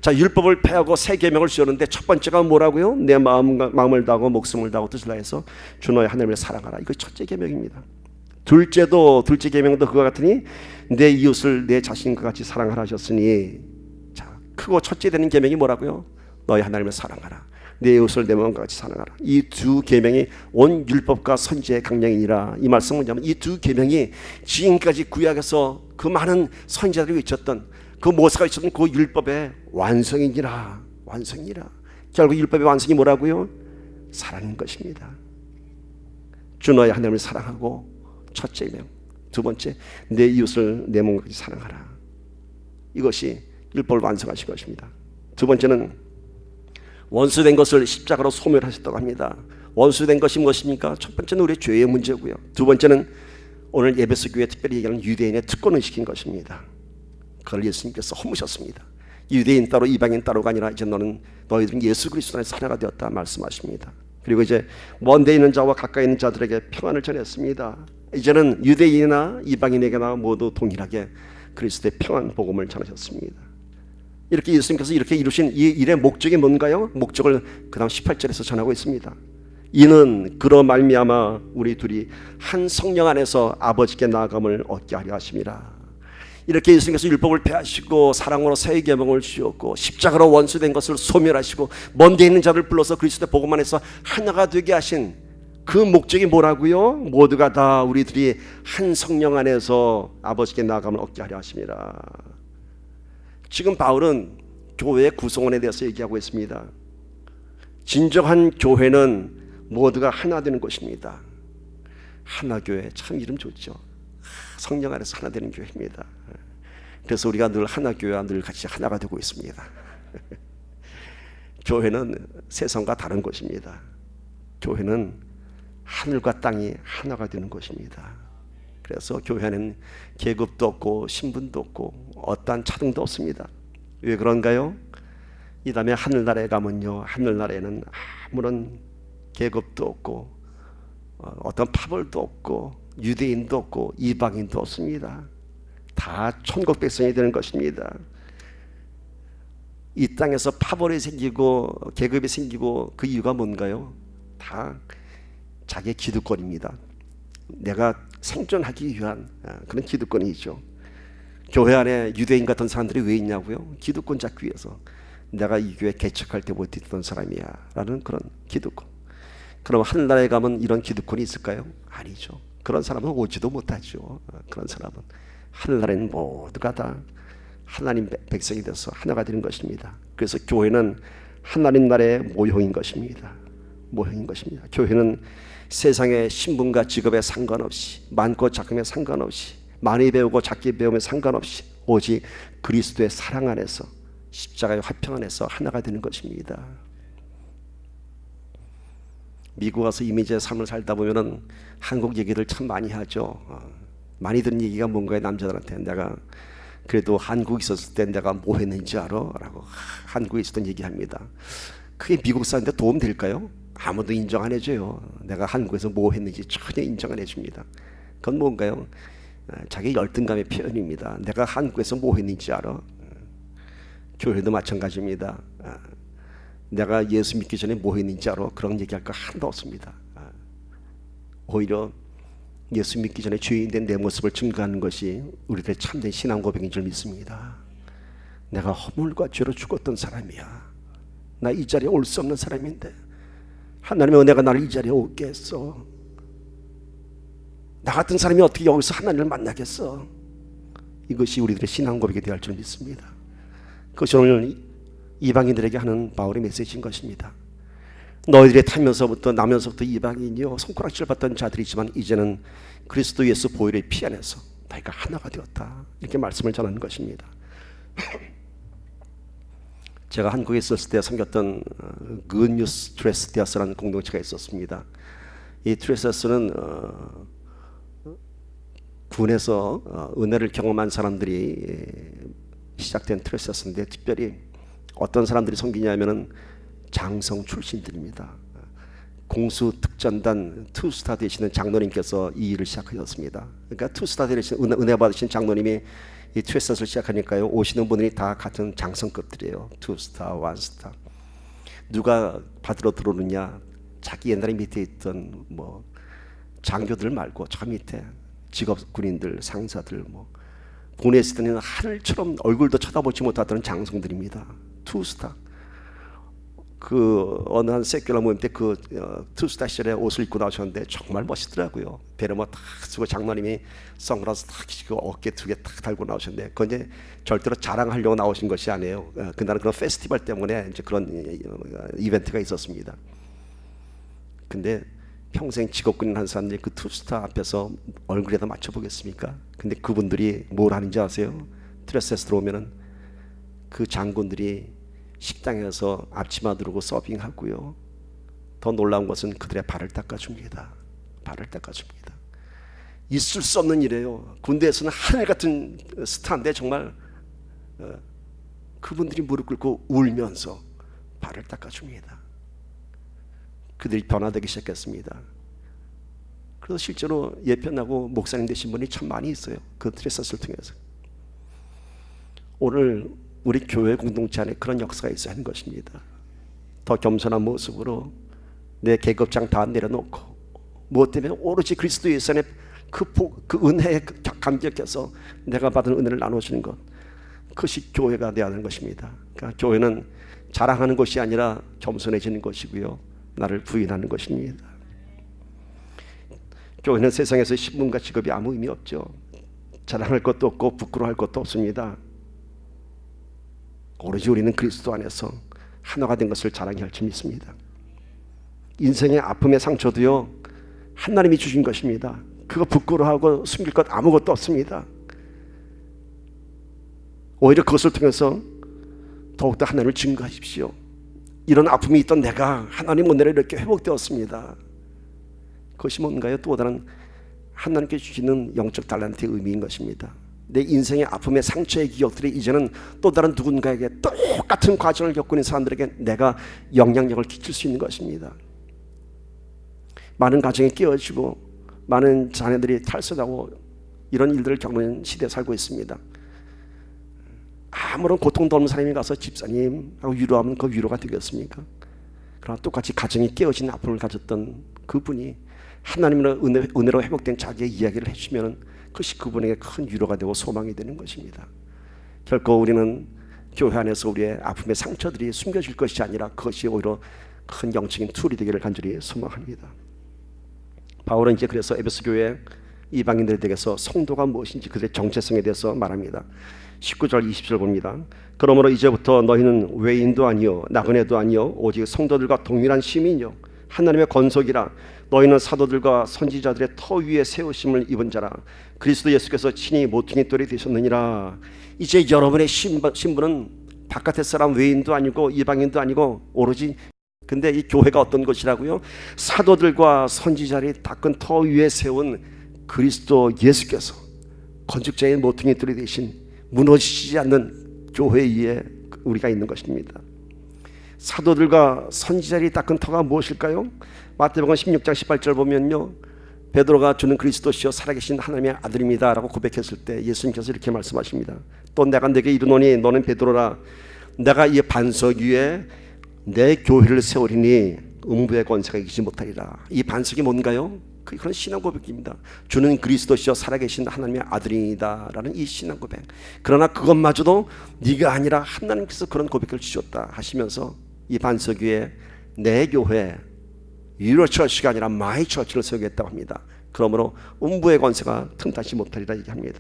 자, 율법을 폐하고 새 계명을 주었는데 첫 번째가 뭐라고요? 내 마음을 다하고 목숨을 다하고 뜻을 다해서 주 너의 하나님을 사랑하라. 이것이 첫째 계명입니다. 둘째 계명도 그와 같으니 내 이웃을 내 자신과 같이 사랑하라 하셨으니, 자, 크고 첫째 되는 계명이 뭐라고요? 너의 하나님을 사랑하라. 내 이웃을 내 마음과 같이 사랑하라. 이 두 계명이 온 율법과 선지의 강령이니라. 이 말씀은 뭐냐면 이 두 계명이 지금까지 구약에서 그 많은 선지자들이 외쳤던 그 모세가 외쳤던 그 율법의 완성이니라. 결국 율법의 완성이 뭐라고요? 사랑인 것입니다. 주 너의 하나님을 사랑하고 첫째 명, 두 번째 내 이웃을 내 몸과 같이 사랑하라. 이것이 율법을 완성하신 것입니다. 두 번째는 원수된 것을 십자가로 소멸하셨다고 합니다. 원수된 것이 무엇입니까? 첫 번째는 우리의 죄의 문제고요. 두 번째는 오늘 예배소 교회 특별히 얘기하는 유대인의 특권을 시킨 것입니다. 그걸 예수님께서 허무셨습니다. 유대인 따로 이방인 따로가 아니라 이제 너희들은 예수 그리스도 안에서 하나가 되었다 말씀하십니다. 그리고 이제 먼데 있는 자와 가까이 있는 자들에게 평안을 전했습니다. 이제는 유대인이나 이방인에게나 모두 동일하게 그리스도의 평안 복음을 전하셨습니다. 이렇게 예수님께서 이렇게 이루신 이 일의 목적이 뭔가요? 목적을 그 다음 18절에서 전하고 있습니다. 이는 그로 말미암아 우리 둘이 한 성령 안에서 아버지께 나아감을 얻게 하려 하심이라. 이렇게 예수님께서 율법을 폐하시고 사랑으로 새 계명을 주셨고 십자가로 원수된 것을 소멸하시고 먼데 있는 자를 불러서 그리스도의 복음 안에서 하나가 되게 하신 그 목적이 뭐라고요? 모두가 다 우리들이 한 성령 안에서 아버지께 나아감을 얻게 하려 하심이라. 지금 바울은 교회의 구성원에 대해서 얘기하고 있습니다. 진정한 교회는 모두가 하나 되는 것입니다. 하나교회, 참 이름 좋죠. 성령 안에서 하나 되는 교회입니다. 그래서 우리가 늘 하나교회와 늘 같이 하나가 되고 있습니다. 교회는 세상과 다른 것입니다. 교회는 하늘과 땅이 하나가 되는 것입니다. 그래서 교회는 계급도 없고 신분도 없고 어떠한 차등도 없습니다. 왜 그런가요? 이 다음에 하늘나라에 가면요, 하늘나라에는 아무런 계급도 없고 어떤 파벌도 없고 유대인도 없고 이방인도 없습니다. 다 천국 백성이 되는 것입니다. 이 땅에서 파벌이 생기고 계급이 생기고 그 이유가 뭔가요? 다 자기의 기득권입니다. 내가 생존하기 위한 그런 기득권이죠. 교회 안에 유대인 같은 사람들이 왜 있냐고요? 기득권 잡기 위해서. 내가 이 교회 개척할 때 못했던 사람이야 라는 그런 기득권. 그럼 하늘나라에 가면 이런 기득권이 있을까요? 아니죠. 그런 사람은 오지도 못하죠. 그런 사람은 하늘나라에는 모두가 다 하나님 백성이 돼서 하나가 되는 것입니다. 그래서 교회는 하나님 나라의 모형인 것입니다. 교회는 세상의 신분과 직업에 상관없이, 많고 작음에 상관없이, 많이 배우고 작게 배움에 상관없이 오직 그리스도의 사랑 안에서, 십자가의 화평 안에서 하나가 되는 것입니다. 미국 와서 이민자의 삶을 살다 보면은 한국 얘기를 참 많이 하죠. 많이 듣는 얘기가 뭔가요? 남자들한테 내가 그래도 한국에 있었을 때 내가 뭐 했는지 알아? 라고 한국에 있었던 얘기합니다. 그게 미국 사람한테 도움 될까요? 아무도 인정 안 해줘요. 내가 한국에서 뭐 했는지 전혀 인정 안 해줍니다. 그건 뭔가요? 자기 열등감의 표현입니다. 내가 한국에서 뭐 했는지 알아? 교회도 마찬가지입니다. 내가 예수 믿기 전에 뭐 했는지 알아? 그런 얘기할 거 하나도 없습니다. 오히려 예수 믿기 전에 죄인 된 내 모습을 증거하는 것이 우리들의 참된 신앙 고백인 줄 믿습니다. 내가 허물과 죄로 죽었던 사람이야. 나 이 자리에 올 수 없는 사람인데 하나님의 은혜가 나를 이 자리에 오게 했어. 나 같은 사람이 어떻게 여기서 하나님을 만나겠어? 이것이 우리들의 신앙 고백이 되어야 할 줄 믿습니다. 그것이 오늘 이방인들에게 하는 바울의 메시지인 것입니다. 너희들이 나면서부터 이방인이요 손가락질 받던 자들이지만 이제는 그리스도 예수 보혈의 피 안에서 너희가 하나가 되었다, 이렇게 말씀을 전하는 것입니다. 제가 한국에 있었을 때 섬겼던 Good News 트레스티아스라는 공동체가 있었습니다. 이 트레스티아스는 군에서 은혜를 경험한 사람들이 시작된 트레스티아스인데, 특별히 어떤 사람들이 섬기냐면은 장성 출신들입니다. 공수특전단 투스타 되시는 장로님께서 이 일을 시작하셨습니다. 그러니까 투스타 되신 은혜 받으신 장로님이 이 트레스티아스를 시작하니까요, 오시는 분들이 다 같은 장성급들이에요. 투스타, 원스타. 누가 받으러 들어오느냐, 자기 옛날에 밑에 있던 뭐 장교들 말고 저 밑에 직업 군인들, 상사들, 뭐 군에 있을 때는 하늘처럼 얼굴도 쳐다보지 못하던 장성들입니다. 투스타. 그 어느 한 세큘러 모임 때 그 투스타 시절에 옷을 입고 나오셨는데 정말 멋있더라고요. 베레모 탁 쓰고 장로님이 선글라스 탁 끼고 어깨 2개 탁 달고 나오셨는데, 그건 이제 절대로 자랑하려고 나오신 것이 아니에요. 그날은 그런 페스티벌 때문에 이제 그런 이벤트가 있었습니다. 근데 평생 직업군인 한 사람들이 그 투스타 앞에서 얼굴에다 맞춰보겠습니까? 근데 그분들이 뭘 하는지 아세요? 트레스에서 들어오면은 그 장군들이 식당에서 앞치마 두르고 서빙하고요, 더 놀라운 것은 그들의 발을 닦아줍니다. 발을 닦아줍니다. 있을 수 없는 일이에요. 군대에서는 하늘 같은 스타인데 정말 그분들이 무릎 꿇고 울면서 발을 닦아줍니다. 그들이 변화되기 시작했습니다. 그래서 실제로 예편하고 목사님 되신 분이 참 많이 있어요. 그 트레스를 통해서. 오늘 우리 교회 공동체 안에 그런 역사가 있어야 하는 것입니다. 더 겸손한 모습으로 내 계급장 다 내려놓고, 무엇 때문에 오로지 그리스도 예수 안에 그 은혜에 감격해서 내가 받은 은혜를 나눠주는 것, 그것이 교회가 되어야 하는 것입니다. 그러니까 교회는 자랑하는 것이 아니라 겸손해지는 것이고요, 나를 부인하는 것입니다. 교회는 세상에서 신분과 직업이 아무 의미 없죠. 자랑할 것도 없고 부끄러워할 것도 없습니다. 오로지 우리는 그리스도 안에서 하나가 된 것을 자랑해야 할 줄 믿습니다. 인생의 아픔의 상처도요, 하나님이 주신 것입니다. 그거 부끄러워하고 숨길 것 아무것도 없습니다. 오히려 그것을 통해서 더욱더 하나님을 증거하십시오. 이런 아픔이 있던 내가 하나님 은혜로 이렇게 회복되었습니다. 그것이 뭔가요? 또 다른 하나님께 주시는 영적 달란트의 의미인 것입니다. 내 인생의 아픔의 상처의 기억들이 이제는 또 다른 누군가에게 똑같은 과정을 겪고 있는 사람들에게 내가 영향력을 끼칠 수 있는 것입니다. 많은 가정이 깨어지고 많은 자녀들이 탈선하고 이런 일들을 겪는 시대에 살고 있습니다. 아무런 고통도 없는 사람이 가서 집사님 하고 위로하면 그 위로가 되겠습니까? 그러나 똑같이 가정이 깨어진 아픔을 가졌던 그분이 하나님의 은혜로 회복된 자기의 이야기를 해주면 그것이 그분에게 큰 위로가 되고 소망이 되는 것입니다. 결코 우리는 교회 안에서 우리의 아픔의 상처들이 숨겨질 것이 아니라 그것이 오히려 큰 영적인 툴이 되기를 간절히 소망합니다. 바울은 이제 그래서 에베소 교회 이방인들에게서 성도가 무엇인지 그들의 정체성에 대해서 말합니다. 19절 20절 봅니다. 그러므로 이제부터 너희는 외인도 아니요 나그네도 아니요 오직 성도들과 동일한 시민이요 하나님의 건속이라. 너희는 사도들과 선지자들의 터 위에 세우심을 입은 자라. 그리스도 예수께서 친히 모퉁이 돌이 되셨느니라. 이제 여러분의 신분은 바깥의 사람 외인도 아니고 이방인도 아니고 오로지, 근데 이 교회가 어떤 것이라고요? 사도들과 선지자들이 닦은 터 위에 세운 그리스도 예수께서 건축자의 모퉁이 돌이 되신 무너지지 않는 교회 위에 우리가 있는 것입니다. 사도들과 선지자들이 닦은 터가 무엇일까요? 마태복음 16장 18절 보면요, 베드로가 주는 그리스도시요 살아계신 하나님의 아들입니다 라고 고백했을 때 예수님께서 이렇게 말씀하십니다. 또 내가 네게 이르노니 너는 베드로라. 내가 이 반석 위에 내 교회를 세우리니 음부의 권세가 이기지 못하리라. 이 반석이 뭔가요? 그런 신앙 고백입니다. 주는 그리스도시요 살아계신 하나님의 아들이다 라는 이 신앙 고백. 그러나 그것마저도 네가 아니라 하나님께서 그런 고백을 주셨다 하시면서 이 반석 위에 내 교회, 유로 처치가 아니라 마이 처치를 세우겠다고 합니다. 그러므로 음부의 권세가 틈타지 못하리라 얘기합니다.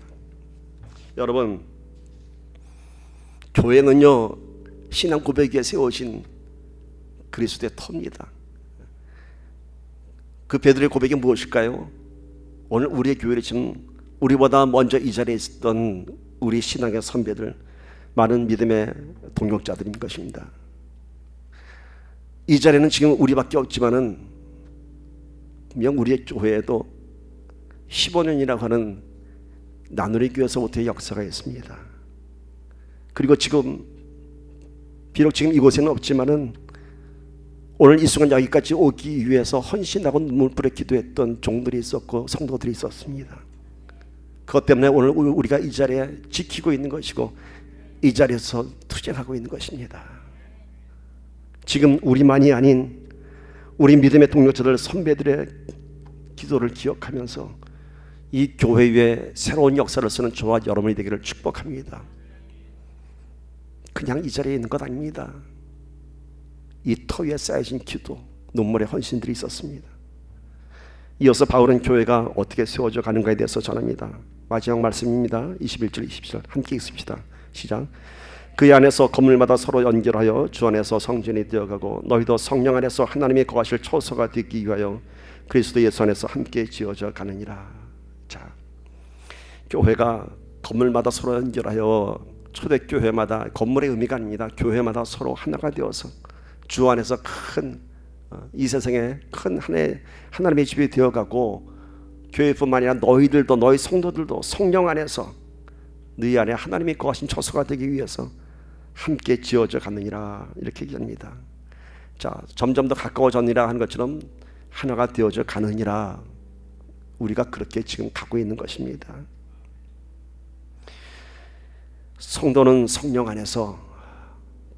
여러분, 교회는요 신앙 고백 위에 세우신 그리스도의 터입니다. 그 베드로의 고백이 무엇일까요? 오늘 우리의 교회를 지금 우리보다 먼저 이 자리에 있었던 우리 신앙의 선배들, 많은 믿음의 동역자들인 것입니다. 이 자리에는 지금 우리밖에 없지만은 분명 우리의 교회에도 15년이라고 하는 나누리 교회에서부터의 역사가 있습니다. 그리고 지금 비록 지금 이곳에는 없지만은 오늘 이 순간 여기까지 오기 위해서 헌신하고 눈물부려 기도했던 종들이 있었고 성도들이 있었습니다. 그것 때문에 오늘 우리가 이 자리에 지키고 있는 것이고 이 자리에서 투쟁하고 있는 것입니다. 지금 우리만이 아닌 우리 믿음의 동료자들 선배들의 기도를 기억하면서 이 교회 위에 새로운 역사를 쓰는 저와 여러분이 되기를 축복합니다. 그냥 이 자리에 있는 것 아닙니다. 이 터 위에 쌓여진 기도, 눈물의 헌신들이 있었습니다. 이어서 바울은 교회가 어떻게 세워져 가는가에 대해서 전합니다. 마지막 말씀입니다. 21절 22절 함께 읽읍시다. 시작. 그 안에서 건물마다 서로 연결하여 주 안에서 성전이 되어가고 너희도 성령 안에서 하나님이 거하실 처소가 되기 위하여 그리스도 예수 안에서 함께 지어져 가느니라. 자, 교회가 건물마다 서로 연결하여 초대교회마다 건물의 의미가 아닙니다. 교회마다 서로 하나가 되어서 주 안에서 큰 이 세상에 큰 하나님의 집이 되어가고 교회뿐만 아니라 너희들도 너희 성도들도 성령 안에서 너희 안에 하나님이 거하신 처소가 되기 위해서 함께 지어져 가느니라 이렇게 얘기합니다. 자, 점점 더 가까워졌느니라 하는 것처럼 하나가 되어져 가느니라 우리가 그렇게 지금 가고 있는 것입니다. 성도는 성령 안에서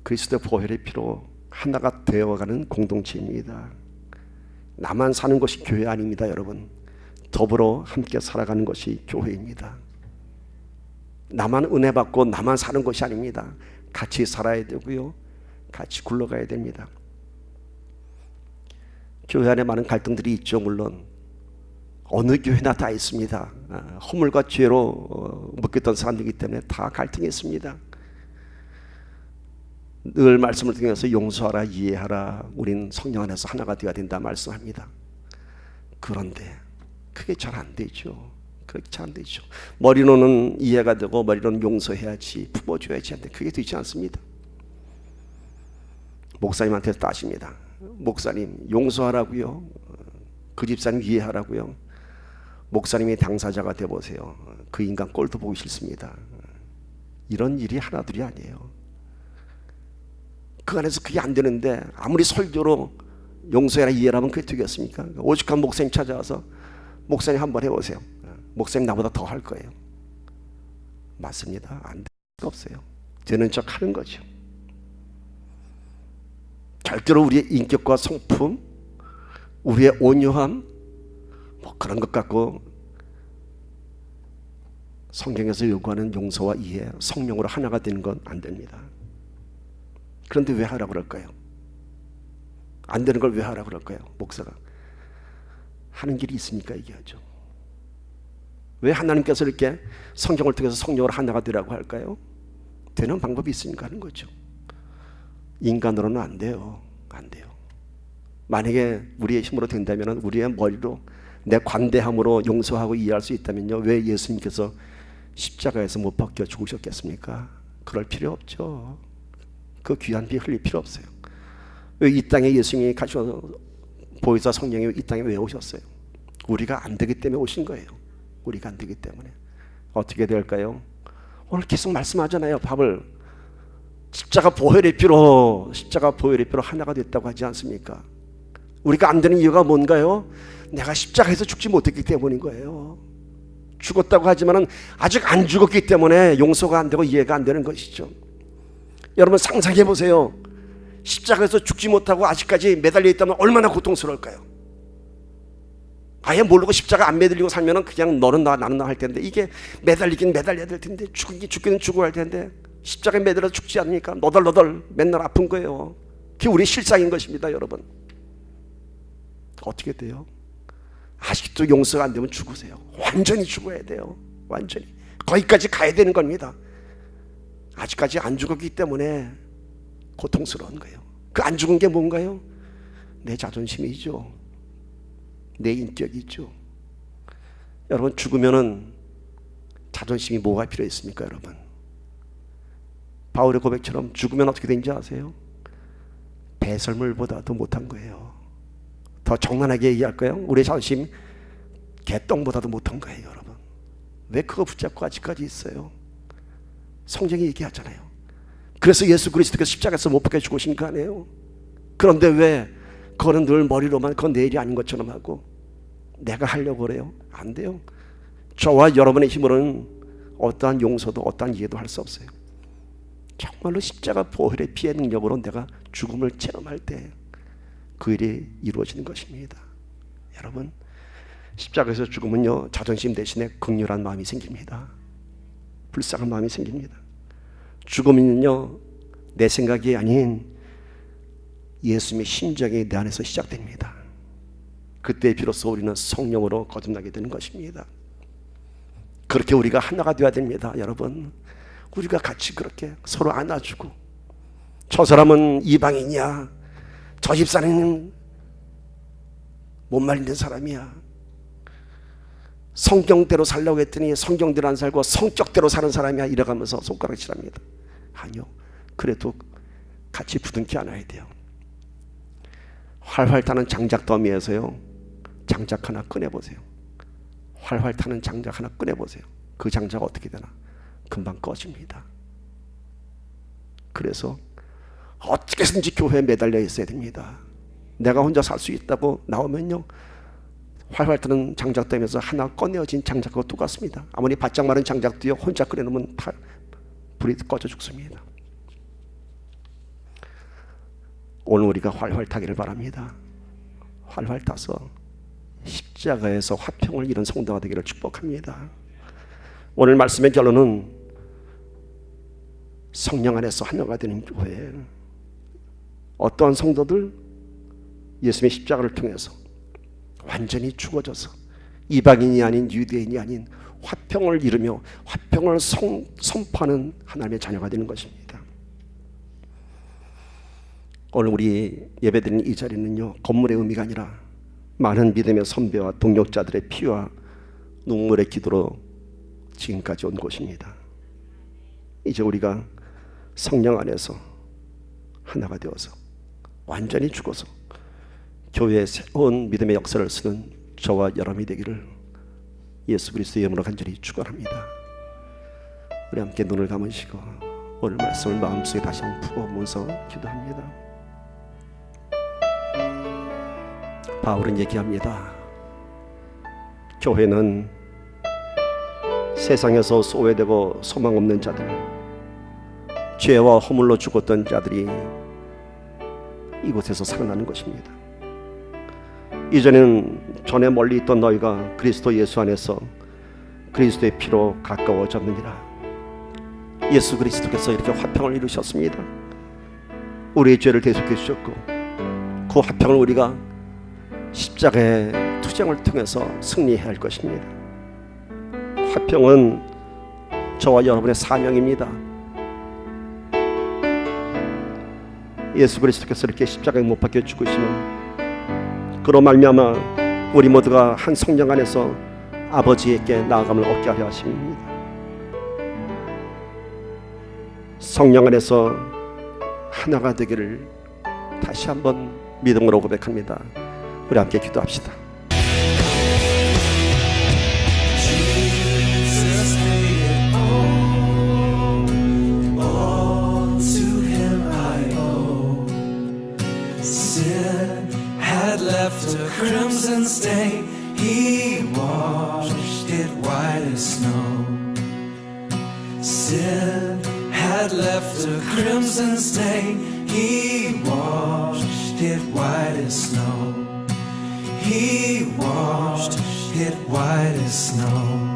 그리스도의 보혈의 피로 하나가 되어가는 공동체입니다. 나만 사는 것이 교회 아닙니다, 여러분. 더불어 함께 살아가는 것이 교회입니다. 나만 은혜 받고 나만 사는 것이 아닙니다. 같이 살아야 되고요, 같이 굴러가야 됩니다. 교회 안에 많은 갈등들이 있죠. 물론 어느 교회나 다 있습니다. 허물과 죄로 묶였던 사람들이기 때문에 다 갈등이 있습니다. 늘 말씀을 통해서 용서하라, 이해하라, 우린 성령 안에서 하나가 되어야 된다 말씀합니다. 그런데 그게 잘 안 되죠. 그렇게 잘 안 되죠. 머리로는 이해가 되고 머리로는 용서해야지, 품어줘야지 하는데 그게 되지 않습니다. 목사님한테서 따집니다. 목사님 용서하라고요, 그 집사님 이해하라고요. 목사님이 당사자가 되어보세요. 그 인간 꼴도 보기 싫습니다. 이런 일이 하나둘이 아니에요. 그 안에서 그게 안 되는데 아무리 설교로 용서해라 이해하면 그게 되겠습니까? 오죽한 목사님 찾아와서 목사님 한번 해보세요. 목사님 나보다 더 할 거예요. 맞습니다. 안 될 수가 없어요. 되는 척 하는 거죠. 절대로 우리의 인격과 성품, 우리의 온유함, 뭐 그런 것 갖고 성경에서 요구하는 용서와 이해, 성령으로 하나가 되는 건 안 됩니다. 그런데 왜 하라고 그럴까요? 안 되는 걸 왜 하라고 그럴까요? 목사가 하는 길이 있으니까 얘기하죠. 왜 하나님께서 이렇게 성경을 통해서 성령으로 하나가 되라고 할까요? 되는 방법이 있으니까 하는 거죠. 인간으로는 안 돼요. 안 돼요. 만약에 우리의 힘으로 된다면, 우리의 머리로 내 관대함으로 용서하고 이해할 수 있다면요, 왜 예수님께서 십자가에서 못 박혀 죽으셨겠습니까? 그럴 필요 없죠. 그 귀한 피 흘릴 필요 없어요. 왜 이 땅에 예수님이 가셔서 보혜사 성령이 이 땅에 왜 오셨어요? 우리가 안 되기 때문에 오신 거예요. 우리가 안 되기 때문에. 어떻게 될까요? 오늘 계속 말씀하잖아요. 밥을 십자가 보혈의 피로, 십자가 보혈의 피로 하나가 됐다고 하지 않습니까? 우리가 안 되는 이유가 뭔가요? 내가 십자가에서 죽지 못했기 때문인 거예요. 죽었다고 하지만은 아직 안 죽었기 때문에 용서가 안 되고 이해가 안 되는 것이죠. 여러분 상상해 보세요. 십자가에서 죽지 못하고 아직까지 매달려 있다면 얼마나 고통스러울까요? 아예 모르고 십자가 안 매달리고 살면은 그냥 너는 나 나는 나 할 텐데, 이게 매달리긴 매달려야 될 텐데, 죽기는 죽어야 할 텐데 십자가에 매달려서 죽지 않으니까 너덜너덜 맨날 아픈 거예요. 그게 우리 실상인 것입니다. 여러분 어떻게 돼요? 아직도 용서가 안 되면 죽으세요. 완전히 죽어야 돼요. 완전히 거기까지 가야 되는 겁니다. 아직까지 안 죽었기 때문에 고통스러운 거예요. 그 안 죽은 게 뭔가요? 내 자존심이죠. 내 인격이죠. 여러분, 죽으면은 자존심이 뭐가 필요했습니까? 여러분, 바울의 고백처럼 죽으면 어떻게 되는지 아세요? 배설물보다도 못한 거예요. 더 정난하게 얘기할까요? 우리 자존심 개똥보다도 못한 거예요. 여러분, 왜 그거 붙잡고 아직까지 있어요? 성경이 얘기하잖아요. 그래서 예수 그리스도께서 십자가에서 못 박혀 죽으신 거 아니에요? 그런데 왜 그거는 늘 머리로만 그건 내 일이 아닌 것처럼 하고 내가 하려고 그래요? 안 돼요. 저와 여러분의 힘으로는 어떠한 용서도 어떠한 이해도 할 수 없어요. 정말로 십자가 보혈의 피의 능력으로 내가 죽음을 체험할 때 그 일이 이루어지는 것입니다. 여러분, 십자가에서 죽으면요, 자존심 대신에 극렬한 마음이 생깁니다. 불쌍한 마음이 생깁니다. 죽으면요, 내 생각이 아닌 예수님의 심정이 내 안에서 시작됩니다. 그때 비로소 우리는 성령으로 거듭나게 되는 것입니다. 그렇게 우리가 하나가 되어야 됩니다. 여러분, 우리가 같이 그렇게 서로 안아주고, 저 사람은 이방인이야, 저 집사람은 못 말리는 사람이야, 성경대로 살려고 했더니 성경대로 안 살고 성격대로 사는 사람이야, 이래가면서 손가락질합니다. 아니요, 그래도 같이 부둥켜 안아야 돼요. 활활 타는 장작 더미에서요, 장작 하나 꺼내보세요. 활활 타는 장작 하나 꺼내보세요. 그 장작 어떻게 되나? 금방 꺼집니다. 그래서 어떻게든지 교회에 매달려 있어야 됩니다. 내가 혼자 살 수 있다고 나오면요, 활활 타는 장작 더미에서 하나 꺼내어진 장작하고 똑같습니다. 아무리 바짝 마른 장작도요, 혼자 끓여놓으면 다 불이 꺼져 죽습니다. 오늘 우리가 활활 타기를 바랍니다. 활활 타서 십자가에서 화평을 이룬 성도가 되기를 축복합니다. 오늘 말씀의 결론은 성령 안에서 하나가 되는 교회. 어떠한 성도들, 예수님의 십자가를 통해서 완전히 죽어져서 이방인이 아닌 유대인이 아닌 화평을 이루며 화평을 선포하는 하나님의 자녀가 되는 것입니다. 오늘 우리 예배드리는 이 자리는요, 건물의 의미가 아니라 많은 믿음의 선배와 동력자들의 피와 눈물의 기도로 지금까지 온 곳입니다. 이제 우리가 성령 안에서 하나가 되어서 완전히 죽어서 교회의 새로운 믿음의 역사를 쓰는 저와 여러분이 되기를 예수 그리스도의 이름으로 간절히 축원합니다. 우리 함께 눈을 감으시고 오늘 말씀을 마음속에 다시 한번 품어보면서 기도합니다. 바울은 얘기합니다. 교회는 세상에서 소외되고 소망 없는 자들, 죄와 허물로 죽었던 자들이 이곳에서 살아나는 것입니다. 이전에는 전에 멀리 있던 너희가 그리스도 예수 안에서 그리스도의 피로 가까워졌느니라. 예수 그리스도께서 이렇게 화평을 이루셨습니다. 우리의 죄를 대속해 주셨고 그 화평을 우리가 십자가의 투쟁을 통해서 승리해야 할 것입니다. 화평은 저와 여러분의 사명입니다. 예수 그리스도께서 이렇게 십자가에 못 박혀 죽으시면 그로 말미암아 우리 모두가 한 성령 안에서 아버지에게 나아감을 얻게 하려 하십니다. 성령 안에서 하나가 되기를 다시 한번 믿음으로 고백합니다. 우리 함께 기도합시다. Left a crimson stain, he washed it white as snow. Sin had left a crimson stain, he washed it white as snow. He washed it white as snow.